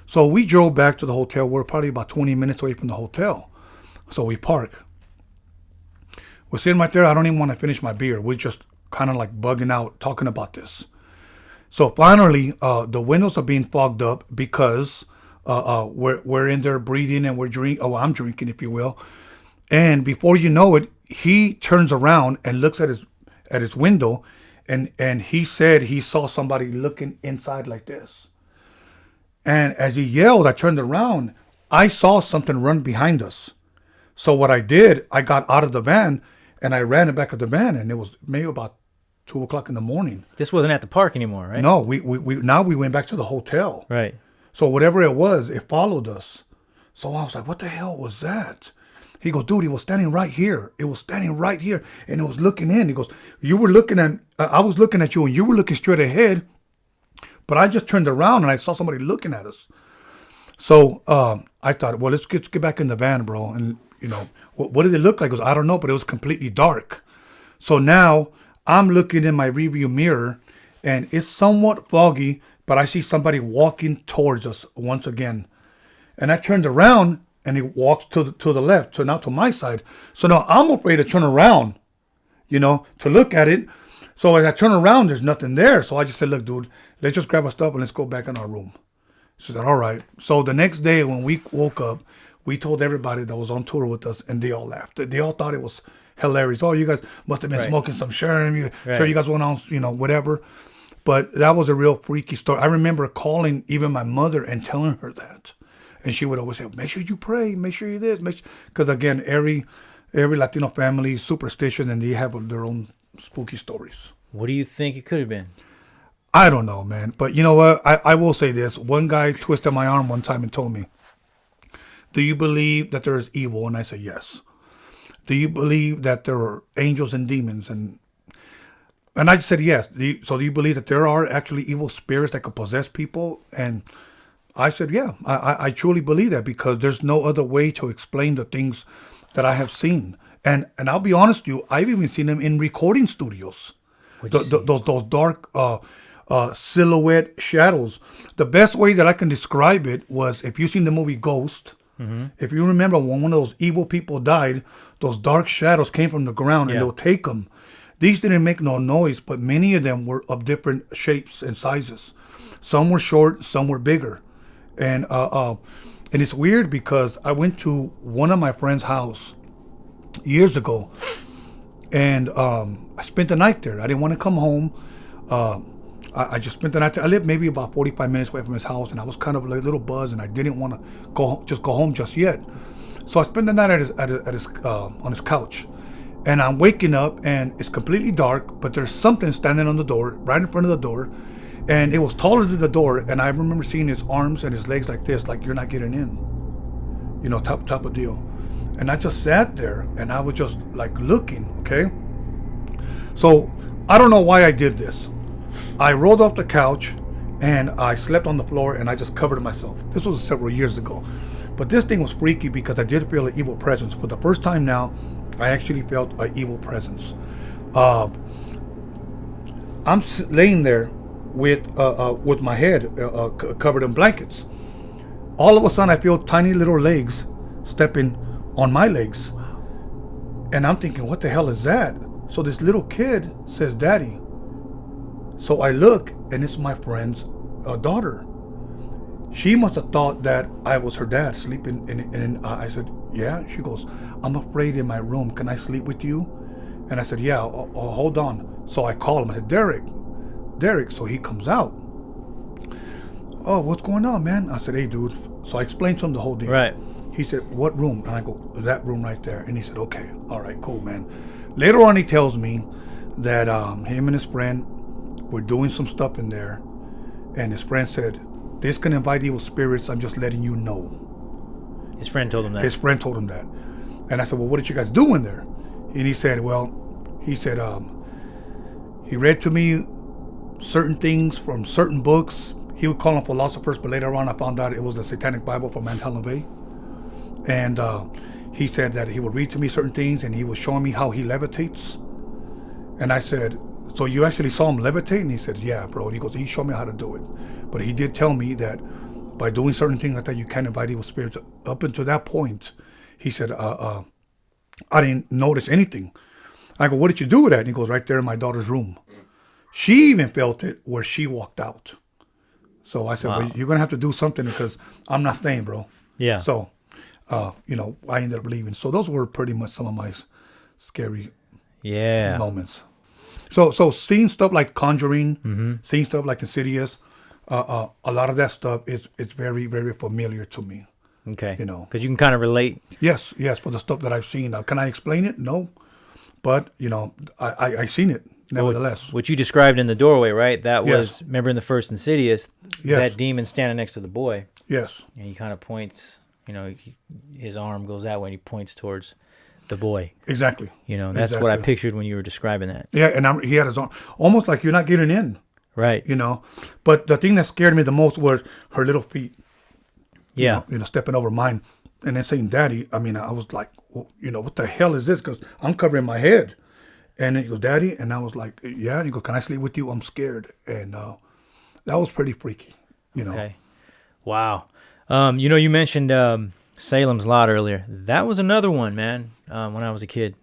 So we drove back to the hotel. We're probably about 20 minutes away from the hotel. So we park. We're sitting right there. I don't even want to finish my beer. We're just kind of like bugging out, talking about this. So finally, the windows are being fogged up because we're in there breathing and we're drinking. Oh, I'm drinking, if you will. And before you know it, he turns around and looks at his window, and he said he saw somebody looking inside like this. And as he yelled, I turned around. I saw something run behind us. So what I did, I got out of the van and I ran back of the van, and it was maybe about 2 o'clock in the morning. This wasn't at the park anymore, right? No, we now we went back to the hotel. Right. So whatever it was, it followed us. So I was like, what the hell was that? He goes, dude, it was standing right here. It was standing right here, and it was looking in. He goes, you were looking at, I was looking at you, and you were looking straight ahead, but I just turned around and I saw somebody looking at us. So I thought, well, let's get back in the van, bro. And what did it look like? He goes, I don't know, but it was completely dark. So now I'm looking in my rearview mirror, and it's somewhat foggy, but I see somebody walking towards us once again. And I turned around, and he walks to the left, so now to my side. So now I'm afraid to turn around, to look at it. So as I turn around, there's nothing there. So I just said, look, dude, let's just grab our stuff and let's go back in our room. She said, all right. So the next day when we woke up, we told everybody that was on tour with us, and they all laughed. They all thought it was hilarious. Oh, you guys must have been smoking some sherm. Sure, you guys went on, whatever. But that was a real freaky story. I remember calling even my mother and telling her that. And she would always say, make sure you pray, make sure you this. Because again, every Latino family is superstitious, and they have their own spooky stories. What do you think it could have been? I don't know, man. But you know what? I will say this. One guy twisted my arm one time and told me, do you believe that there is evil? And I said, yes. Do you believe that there are angels and demons? And I said, yes. So do you believe that there are actually evil spirits that could possess people? And I said, yeah, I truly believe that, because there's no other way to explain the things that I have seen. And I'll be honest with you, I've even seen them in recording studios. Those dark silhouette shadows. The best way that I can describe it was, if you've seen the movie Ghost, if you remember when one of those evil people died, those dark shadows came from the ground, and they'll take them. These didn't make no noise, but many of them were of different shapes and sizes. Some were short, some were bigger. And it's weird because I went to one of my friend's house years ago, and I spent the night there. I didn't want to come home. I just spent the night there. I lived maybe about 45 minutes away from his house, and I was kind of like a little buzzed, and I didn't want to go home just yet. So I spent the night on his couch, and I'm waking up, and it's completely dark, but there's something standing on the door, right in front of the door, and it was taller than the door, and I remember seeing his arms and his legs like this, like you're not getting in, type of deal. And I just sat there, and I was just like looking, okay? So I don't know why I did this. I rolled off the couch, and I slept on the floor, and I just covered myself. This was several years ago. But this thing was freaky because I did feel an evil presence. For the first time now, I actually felt an evil presence. I'm laying there with my head covered in blankets. All of a sudden, I feel tiny little legs stepping on my legs. And I'm thinking, what the hell is that? So this little kid says, Daddy. So I look, and it's my friend's daughter. She must have thought that I was her dad sleeping. And I said, yeah. She goes, I'm afraid in my room. Can I sleep with you? And I said, yeah, hold on. So I call him. I said, Derek. So he comes out. Oh, what's going on, man? I said, hey, dude. So I explained to him the whole deal. Right. He said, what room? And I go, that room right there. And he said, okay. All right, cool, man. Later on, he tells me that him and his friend were doing some stuff in there. And his friend said, this can invite evil spirits. I'm just letting you know. His friend told him that. His friend told him that. And I said, well, what did you guys do in there? And he said, he read to me certain things from certain books. He would call them philosophers, but later on I found out it was the Satanic Bible from Anton LaVey. And he said that he would read to me certain things, and he was showing me how he levitates. And I said, so you actually saw him levitate? And he said, yeah, bro. And he goes, he showed me how to do it. But he did tell me that by doing certain things like that, you can invite evil spirits. Up until that point, he said, I didn't notice anything. I go, what did you do with that? And he goes, right there in my daughter's room. She even felt it where she walked out. So I said, well, you're going to have to do something because I'm not staying, bro. Yeah. So, you know, I ended up leaving. So those were pretty much some of my scary moments. So seeing stuff like Conjuring, seeing stuff like Insidious, a lot of that stuff is very, very familiar to me. Okay. You know. Because you can kind of relate. Yes, for the stuff that I've seen. Can I explain it? No. But, you know, I seen it. Nevertheless, what you described in the doorway, right? That was, yes. Remember in the first Insidious, yes. that demon standing next to the boy. Yes. And he kind of points, you know, his arm goes that way and he points towards the boy. Exactly. You know, that's what I pictured when you were describing that. Yeah, and he had his arm, almost like you're not getting in. Right. You know, but the thing that scared me the most was her little feet. Yeah. You know, stepping over mine and then saying, Daddy, I mean, I was like, well, you know, what the hell is this? Because I'm covering my head. And then he goes, Daddy, and I was like, yeah. And he goes, can I sleep with you? I'm scared. And that was pretty freaky, you know. Okay. Wow. You know, you mentioned Salem's Lot earlier. That was another one, man, when I was a kid.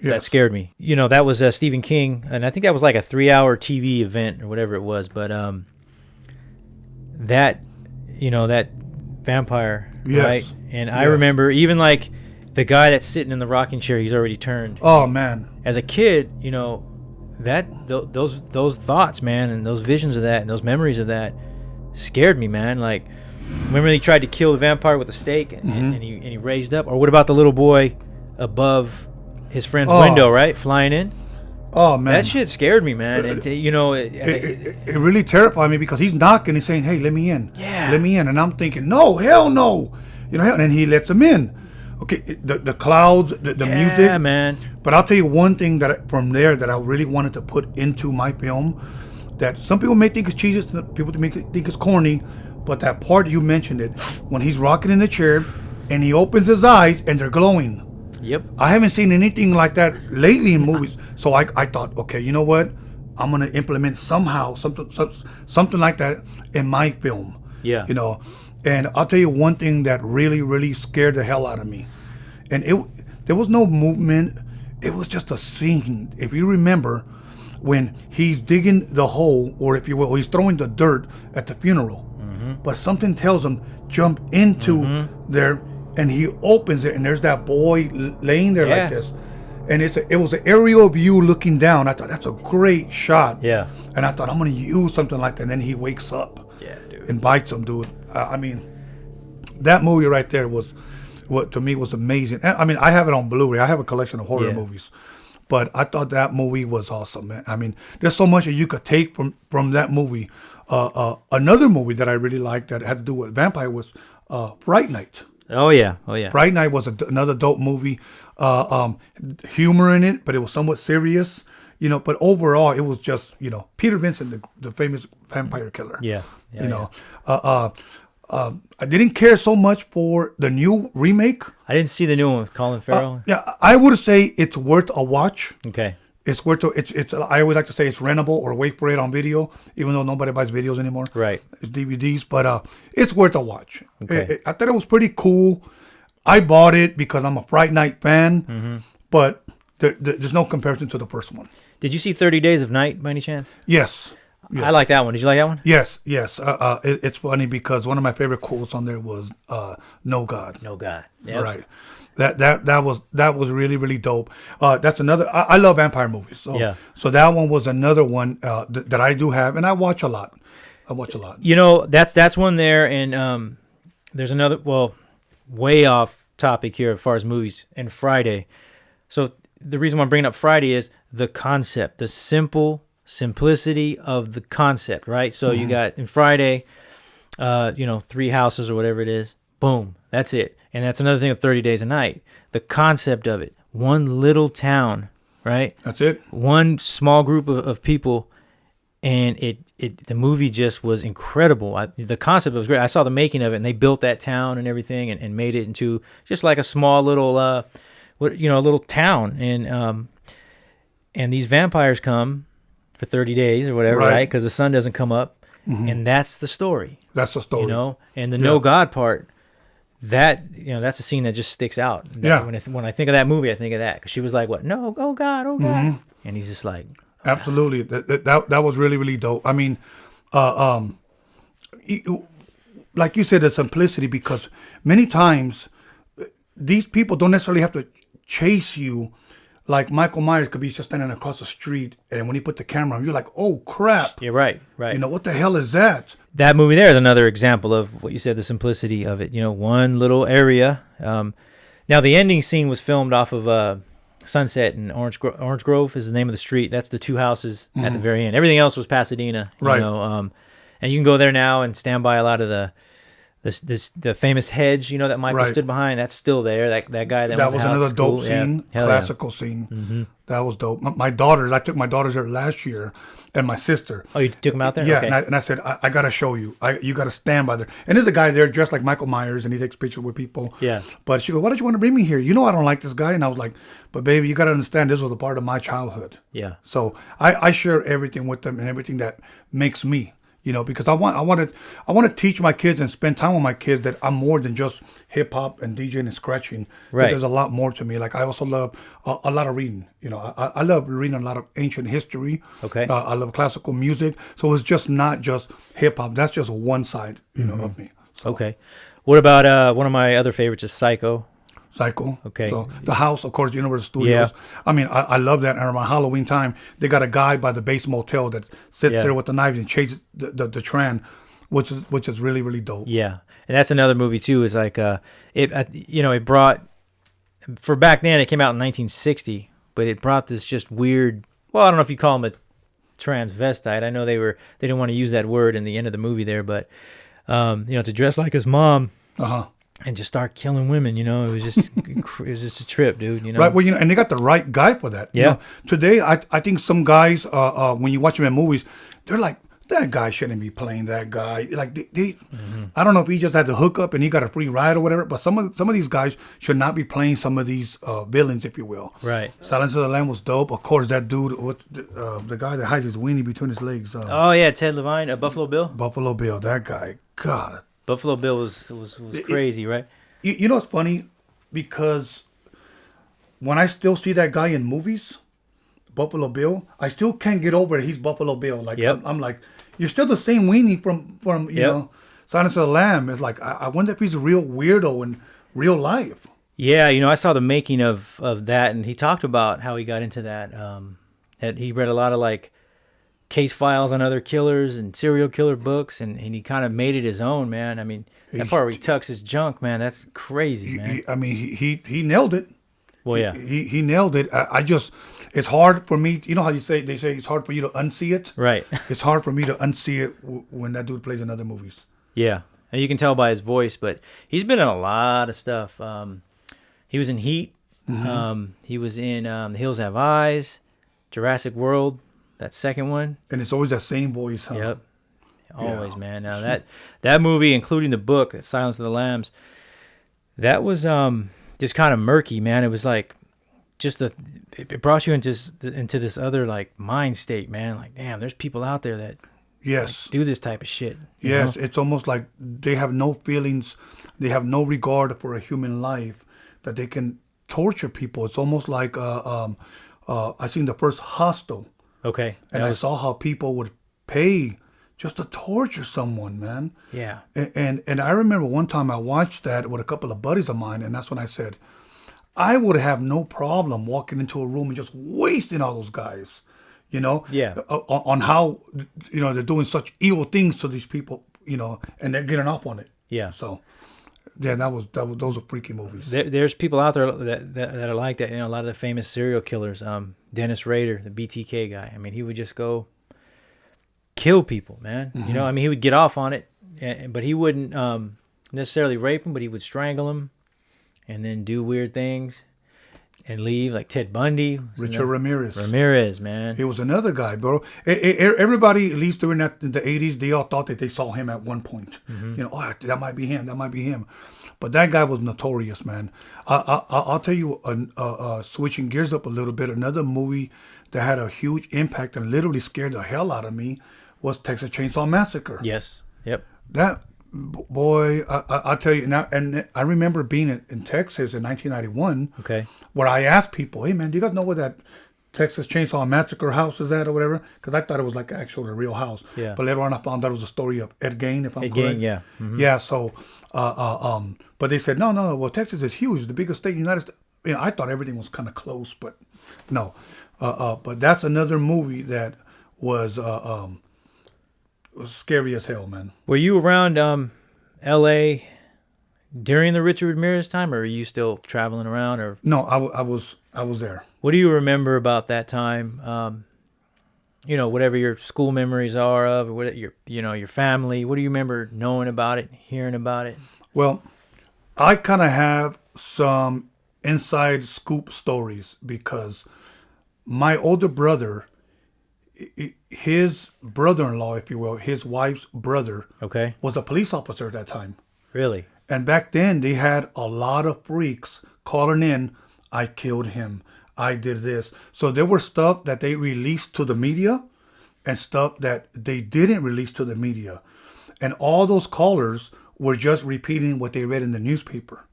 Yes. That scared me. You know, that was Stephen King, and I think that was like a 3-hour TV event or whatever it was. But that, you know, that vampire, yes. right? And I remember even like the guy that's sitting in the rocking chair, he's already turned. Oh, man. As a kid, you know, those thoughts, man, and those visions of that and those memories of that scared me, man. Like, remember he tried to kill the vampire with a stake and he raised up? Or what about the little boy above his friend's window, right? Flying in? Oh, man. That shit scared me, man. And you know, it really terrified me because he's knocking. He's saying, hey, let me in. Yeah. Let me in. And I'm thinking, no, hell no. You know, and then he lets him in. Okay, the clouds, the music. Yeah, man. But I'll tell you one thing from there that I really wanted to put into my film that some people may think is cheesy, some people may think it's corny, but that part you mentioned it, when he's rocking in the chair and he opens his eyes and they're glowing. Yep. I haven't seen anything like that lately in movies. So I thought, okay, you know what? I'm going to implement somehow something like that in my film. Yeah. You know, and I'll tell you one thing that really, really scared the hell out of me. And there was no movement. It was just a scene. If you remember, when he's digging the hole, or if you will, he's throwing the dirt at the funeral. But something tells him, jump into there, and he opens it, and there's that boy laying there like this. And it was an aerial view looking down. I thought, that's a great shot. Yeah. And I thought, I'm going to use something like that. And then he wakes up. Yeah, dude. And bites him, dude. I mean, that movie right there was, what to me was amazing. And, I mean, I have it on Blu-ray. I have a collection of horror movies. But I thought that movie was awesome, man. I mean, there's so much that you could take from that movie. Another movie that I really liked that had to do with vampire was Fright Night. Oh, yeah. Fright Night was another dope movie. Humor in it, but it was somewhat serious. You know, but overall, it was just, you know, Peter Vincent, the famous vampire killer. Yeah. You know, I didn't care so much for the new remake. I didn't see the new one with Colin Farrell. Yeah, I would say it's worth a watch. Okay. It's worth it's. I always like to say it's rentable or wait for it on video, even though nobody buys videos anymore. Right. It's DVDs, but it's worth a watch. Okay. I thought it was pretty cool. I bought it because I'm a Fright Night fan, but there's no comparison to the first one. Did you see 30 Days of Night by any chance? Yes. I like that one. Did you like that one? Yes. It's funny because one of my favorite quotes on there was "No God." No God. Yep. Right. That was really, really dope. That's another. I love vampire movies. So that one was another one that I do have, and I watch a lot. You know, that's one there, and there's another. Well, way off topic here as far as movies and Friday. So the reason why I'm bringing up Friday is the concept, the simplicity of the concept, right? So you got in Friday, 3 houses or whatever it is. Boom, that's it. And that's another thing of 30 Days a Night. The concept of it, one little town, right? That's it. One small group of people, and the movie just was incredible. The concept was great. I saw the making of it, and they built that town and everything, and made it into just like a small little, a little town. And these vampires come for 30 days or whatever, right? Because the sun doesn't come up, and that's the story. That's the story. You know, and the no God part. that, that's a scene that just sticks out. Yeah. When I think of that movie, I think of that because she was like, "What? No, oh God, oh God," and he's just like, Absolutely. That was really, really dope. I mean, like you said, the simplicity, because many times these people don't necessarily have to chase you. Like Michael Myers could be just standing across the street, and when he put the camera on, you're like, "Oh crap!" "Yeah, right, right." What the hell is that? That movie there is another example of what you said, the simplicity of it. One little area. Now the ending scene was filmed off of Sunset and Orange Grove is the name of the street. That's the two houses at the very end. Everything else was Pasadena, Right. And you can go there now and stand by a lot of the famous hedge, that Michael Right. stood behind. That's still there. That guy that That was was house another is cool. dope scene, Yeah. Hell classical scene. That was dope. My daughters, I took my daughters there last year, and my sister. Oh, you took him out there? Yeah, Okay. and I said, I got to show you. You got to stand by there. And there's a guy there dressed like Michael Myers, and he takes pictures with people. Yeah. But she goes, "Why did you want to bring me here? I don't like this guy." And I was like, "But baby, you got to understand, this was a part of my childhood." Yeah. So I share everything with them and everything that makes me. Because I want to teach my kids and spend time with my kids that I'm more than just hip hop and DJing and scratching. Right. There's a lot more to me. Like I also love a lot of reading. I love reading a lot of ancient history. Okay. I love classical music. So it's just not just hip hop. That's just one side, of me. So, Okay. What about one of my other favorites is Psycho? Psycho. Okay. So the house, of course, Universal Studios. Yeah. I mean, I love that. And around Halloween time, they got a guy by the base motel that sits Yeah. there with the knives and chases the Tran, which is really, really dope. Yeah, and that's another movie too. Is like it brought, for back then it came out in 1960, but it brought this just weird. Well, I don't know if you call him a transvestite. I know they didn't want to use that word in the end of the movie there, but to dress like his mom. And just start killing women, it was just a trip, dude. Right. Well, and they got the right guy for that. Yeah. Today, I think some guys, when you watch them in movies, they're like, that guy shouldn't be playing that guy. Like they I don't know if he just had the hookup and he got a free ride or whatever. But some of these guys should not be playing some of these villains, if you will. Right. Silence of the Lamb was dope. Of course, that dude, the guy that hides his weenie between his legs. Oh yeah, Ted Levine, Buffalo Bill. Buffalo Bill. That guy. God. Buffalo Bill was crazy, right? You know what's funny? Because when I still see that guy in movies, Buffalo Bill, I still can't get over it. He's Buffalo Bill. Like Yep. I'm like, you're still the same weenie from you Yep. know, Silence of the Lamb. It's like I wonder if he's a real weirdo in real life. Yeah, I saw the making of that, and he talked about how he got into that. That he read a lot of like case files on other killers and serial killer books, and he kind of made it his own, man. I mean, that part where he tucks his junk, man, that's crazy, man. He nailed it. Well, yeah. He nailed it. I just, it's hard for me. You know how they say it's hard for you to unsee it. Right. It's hard for me to unsee it when that dude plays in other movies. Yeah, and you can tell by his voice, but he's been in a lot of stuff. He was in Heat. Mm-hmm. He was in The Hills Have Eyes, Jurassic World, that second one. And it's always that same voice, huh? Yep. Always, Yeah. man. Now that movie, including the book, Silence of the Lambs, that was just kind of murky, man. It was like just it brought you into this other like mind state, man. Like, damn, there's people out there that Yes. do this type of shit. you Yes, know? it's almost like they have no feelings, they have no regard for a human life, that they can torture people. It's almost like I seen the first Hostel, Okay. and I saw how people would pay just to torture someone, man. Yeah. And I remember one time I watched that with a couple of buddies of mine, and that's when I said, I would have no problem walking into a room and just wasting all those guys, Yeah. on how, they're doing such evil things to these people, and they're getting off on it. Yeah. So, yeah, those are freaky movies. There's people out there that are like that. A lot of the famous serial killers. Dennis Rader, the BTK guy. I mean, he would just go kill people, man. Mm-hmm. I mean, he would get off on it, but he wouldn't necessarily rape them, but he would strangle them and then do weird things and leave, like Ted Bundy. Richard Ramirez. Ramirez, man. He was another guy, bro. Everybody, at least during the 80s, they all thought that they saw him at one point. That might be him. That might be him. But that guy was notorious, man. I'll tell you, switching gears up a little bit, another movie that had a huge impact and literally scared the hell out of me was Texas Chainsaw Massacre. Yes. Yep. That Boy, I'll tell you now. And I remember being in Texas in 1991, Okay. where I asked people, "Hey, man, do you guys know where that Texas Chainsaw Massacre house is at, or whatever?" Because I thought it was like actually a real house. Yeah. But later on, I found out it was a story of Ed Gein, if I'm correct. Again, yeah. Hmm. Yeah. So, but they said, no, no, no. Well, Texas is huge, the biggest state in the United States. I thought everything was kind of close, but no. But that's another movie that was scary as hell, man. Were you around L.A. during the Richard Ramirez time, or are you still traveling around? Or No, I was there. what do you remember about that time? Whatever your school memories are of, or what your family. What do you remember knowing about it, hearing about it? Well, I kind of have some inside scoop stories because my older brother, his brother-in-law, if you will, his wife's brother, Okay. was a police officer at that time. Really? And back then, they had a lot of freaks calling in, "I killed him. I did this." So there were stuff that they released to the media and stuff that they didn't release to the media. And all those callers were just repeating what they read in the newspaper.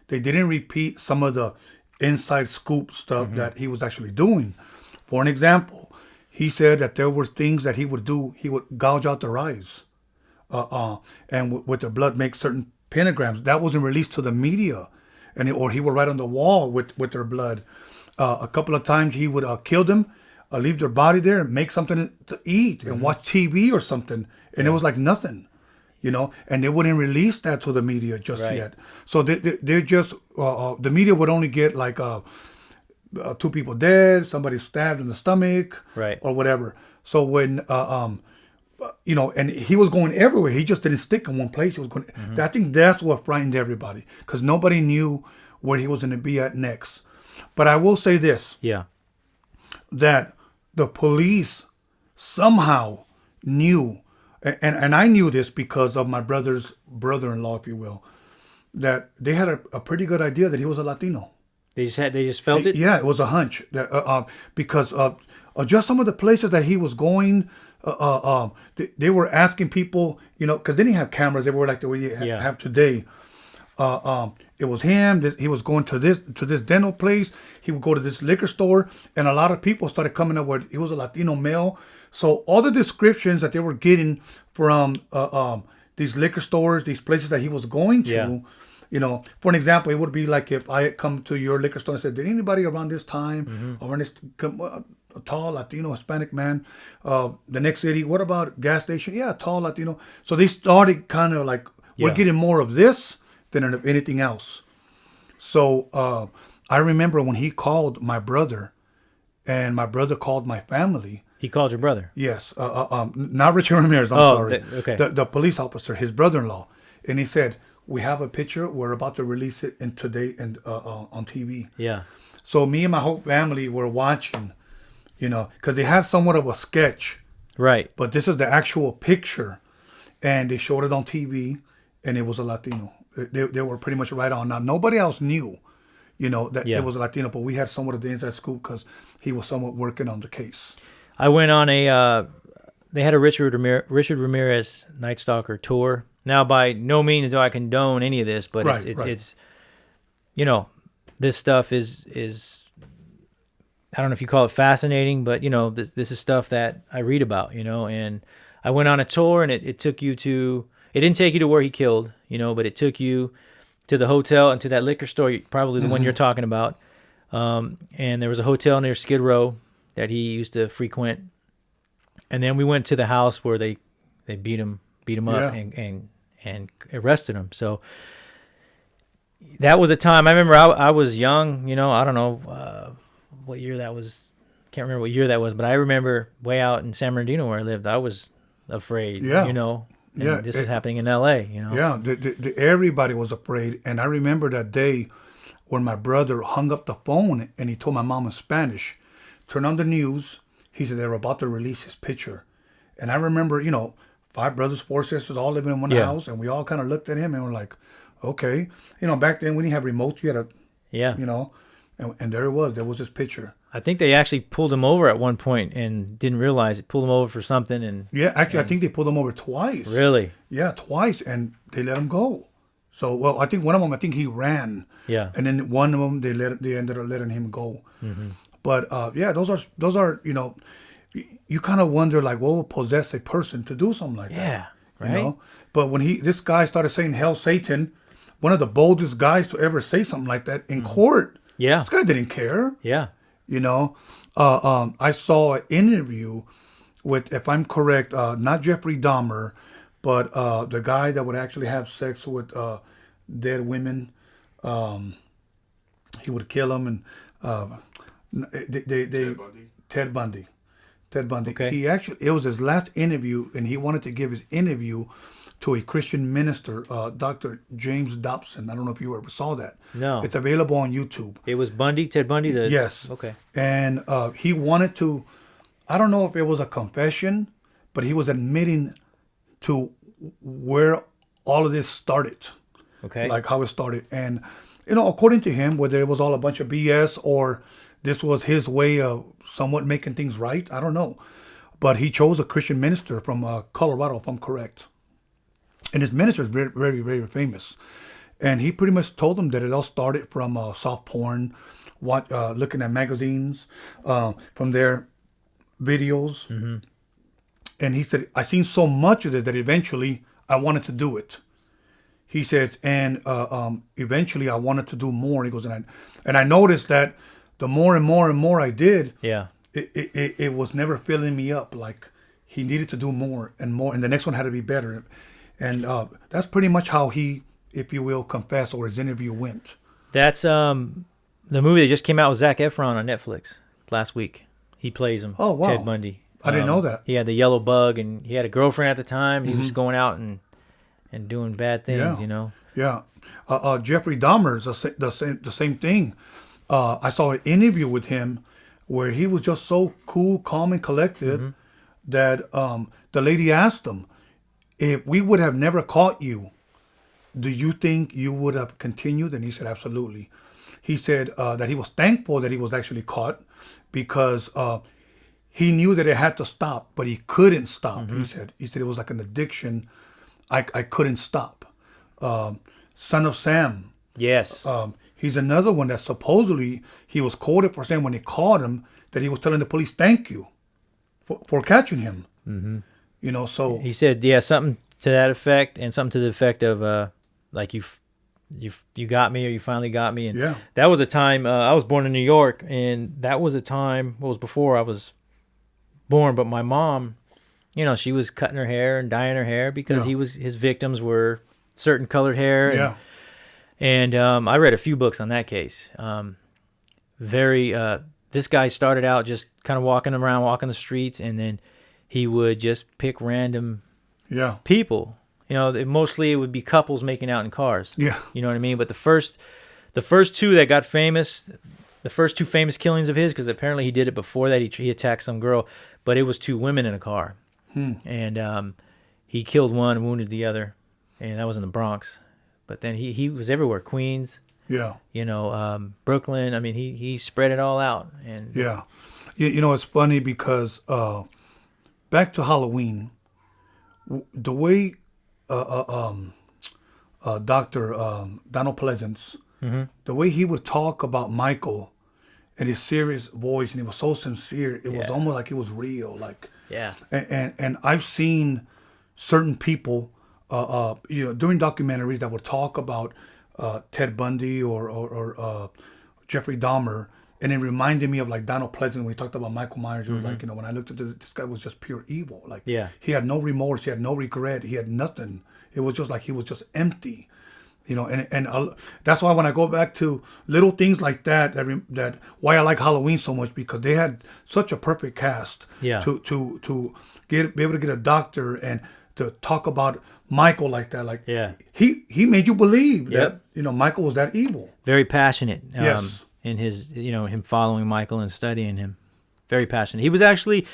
They didn't repeat some of the inside scoop stuff that he was actually doing. For an example, he said that there were things that he would do. He would gouge out their eyes, and with their blood make certain pentagrams. That wasn't released to the media, or he would write on the wall with their blood. A couple of times he would kill them, leave their body there, and make something to eat and watch TV or something, and it was like nothing. And they wouldn't release that to the media just Right. yet. So they're just, the media would only get like 2 people dead, somebody stabbed in the stomach, Right. or whatever. So when, and he was going everywhere. He just didn't stick in one place. He was going. I think that's what frightened everybody because nobody knew where he was going to be at next. But I will say this, Yeah. that the police somehow knew, and I knew this because of my brother's brother-in-law, if you will, that they had a pretty good idea that he was a Latino. They just felt it. Yeah, it was a hunch that, because of just some of the places that he was going. They were asking people, because they didn't have cameras. They were like the way you Yeah. have today. It was him. He was going to this dental place. He would go to this liquor store, and a lot of people started coming up where he was a Latino male. So all the descriptions that they were getting from these liquor stores, these places that he was going to, Yeah. For an example, it would be like if I had come to your liquor store and said, "Did anybody around this time, around this a tall Latino Hispanic man?" The next city, what about gas station? Yeah, tall Latino. So they started kind of like, we're Yeah. getting more of this than of anything else. So I remember when he called my brother, and my brother called my family. He called your brother. Yes, not Richard Ramirez. I'm sorry. Okay. The police officer, his brother-in-law, and he said, "We have a picture. We're about to release it today and on TV." Yeah. So me and my whole family were watching, because they had somewhat of a sketch, Right. but this is the actual picture, and they showed it on TV, and it was a Latino. They were pretty much right on. Now nobody else knew, that Yeah. it was a Latino, but we had somewhat of the inside scoop because he was somewhat working on the case. I went on they had a Richard Ramirez Night Stalker tour. Now, by no means do I condone any of this, but Right, it's right. this stuff is I don't know if you call it fascinating, but this is stuff that I read about, and I went on a tour, and it took you to, it didn't take you to where he killed, but it took you to the hotel and to that liquor store, probably the one you're talking about. And there was a hotel near Skid Row that he used to frequent. And then we went to the house where they beat him up Yeah. and arrested him. So that was a time. I remember I was young, I don't know what year that was. Can't remember what year that was, but I remember way out in San Bernardino where I lived, I was afraid, Yeah. And Yeah, this is happening in LA, Yeah, everybody was afraid. And I remember that day when my brother hung up the phone and he told my mom in Spanish, turn on the news. He said they were about to release his picture. And I remember, 5 brothers, 4 sisters, all living in one Yeah. house. And we all kind of looked at him and were like, okay. Back then we didn't have remotes. You had to, Yeah. And there it was. There was his picture. I think they actually pulled him over at one point and didn't realize it. Pulled him over for something and Yeah, actually, I think they pulled him over twice. really, Yeah, twice, and they let him go. So, well, I think one of them, I think he ran. yeah, And then one of them, they ended up letting him go. But yeah, those are you kind of wonder like what would possess a person to do something like that. yeah, right. You know? But when this guy started saying "Hell, Satan," one of the boldest guys to ever say something like that in court. Yeah, This guy didn't care. yeah, You know, I saw an interview with, if I'm correct, not Jeffrey Dahmer, but the guy that would actually have sex with dead women. He would kill them, and they Ted Bundy. Ted Bundy. Okay. It was his last interview, and he wanted to give his interview to a Christian minister, Dr. James Dobson. I don't know if you ever saw that. No. It's available on YouTube. It was Ted Bundy. Yes. Okay. And he wanted to, I don't know if it was a confession, but he was admitting to where all of this started. Okay. Like how it started. And, according to him, whether it was all a bunch of BS or this was his way of somewhat making things right, I don't know. But he chose a Christian minister from Colorado, if I'm correct. And his minister is very, very, very famous. And he pretty much told them that it all started from soft porn, looking at magazines, from their videos. Mm-hmm. And he said, I seen so much of it that eventually I wanted to do it. He said, and eventually I wanted to do more. He goes, and I noticed that the more and more and more I did, Yeah. it was never filling me up. Like he needed to do more and more, and the next one had to be better. And that's pretty much how he, if you will, confessed, or his interview went. That's the movie that just came out with Zac Efron on Netflix last week. He plays him. Oh, wow. Ted Bundy. I didn't know that. He had the yellow bug, and he had a girlfriend at the time. He was going out and doing bad things. Yeah. Yeah. Jeffrey Dahmer's the same thing. I saw an interview with him where he was just so cool, calm, and collected that the lady asked him, if we would have never caught you, do you think you would have continued? And he said, absolutely. He said that he was thankful that he was actually caught because he knew that it had to stop, but he couldn't stop. He said it was like an addiction. I couldn't stop. Son of Sam. Yes. He's another one that supposedly he was quoted for saying when they caught him that he was telling the police, thank you for catching him. Mm-hmm. So he said, yeah, something to that effect, and something to the effect of like you got me, or you finally got me. And yeah. that was a time I was born in New York, and that was a time, it was before I was born, but my mom, she was cutting her hair and dyeing her hair because his victims were certain colored hair. Yeah. And I read a few books on that case. This guy started out just kind of walking the streets, and then he would just pick random people. Mostly it would be couples making out in cars. Yeah. You know what I mean? But the first two that got famous, the first two famous killings of his, because apparently he did it before that. He attacked some girl, but it was two women in a car. And he killed one and wounded the other, and that was in the Bronx. But then he was everywhere, Queens, Brooklyn. I mean, he spread it all out. And yeah, it's funny because back to Halloween, the way Dr. Donald Pleasance, the way he would talk about Michael and his serious voice, and he was so sincere, it was almost like it was real. Like, yeah. And I've seen certain people, during documentaries that would talk about Ted Bundy or Jeffrey Dahmer, and it reminded me of like Donald Pleasant when he talked about Michael Myers. It was like, when I looked at this guy was just pure evil. Like, he had no remorse, he had no regret, he had nothing. It was just like he was just empty. And that's why when I go back to little things like that why I like Halloween so much, because they had such a perfect cast to be able to get a doctor and to talk about Michael like that. Like, he made you believe that Michael was that evil. Very passionate. Yes. In his him following Michael and studying him. Very passionate. He was actually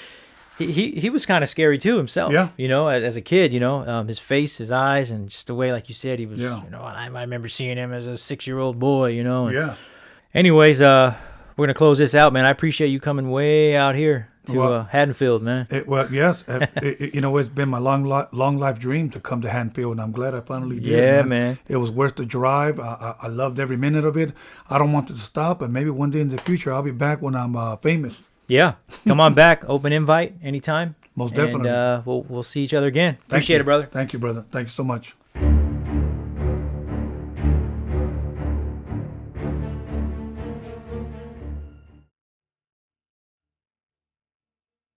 he was kind of scary too himself. Yeah. As a kid, his face, his eyes, and just the way, like you said, he was. Yeah. I remember seeing him as a 6-year-old boy. And, Anyways, we're gonna close this out, man. I appreciate you coming way out here to Haddonfield, man. Well, yes, it's been my long life dream to come to Hanfield, and I'm glad I finally did. Yeah, man. It was worth the drive. I loved every minute of it. I don't want it to stop, and maybe one day in the future I'll be back when I'm famous. Yeah, come on back. Open invite anytime. Most definitely. And we'll see each other again. Appreciate it, brother. Thank you, brother. Thank you so much.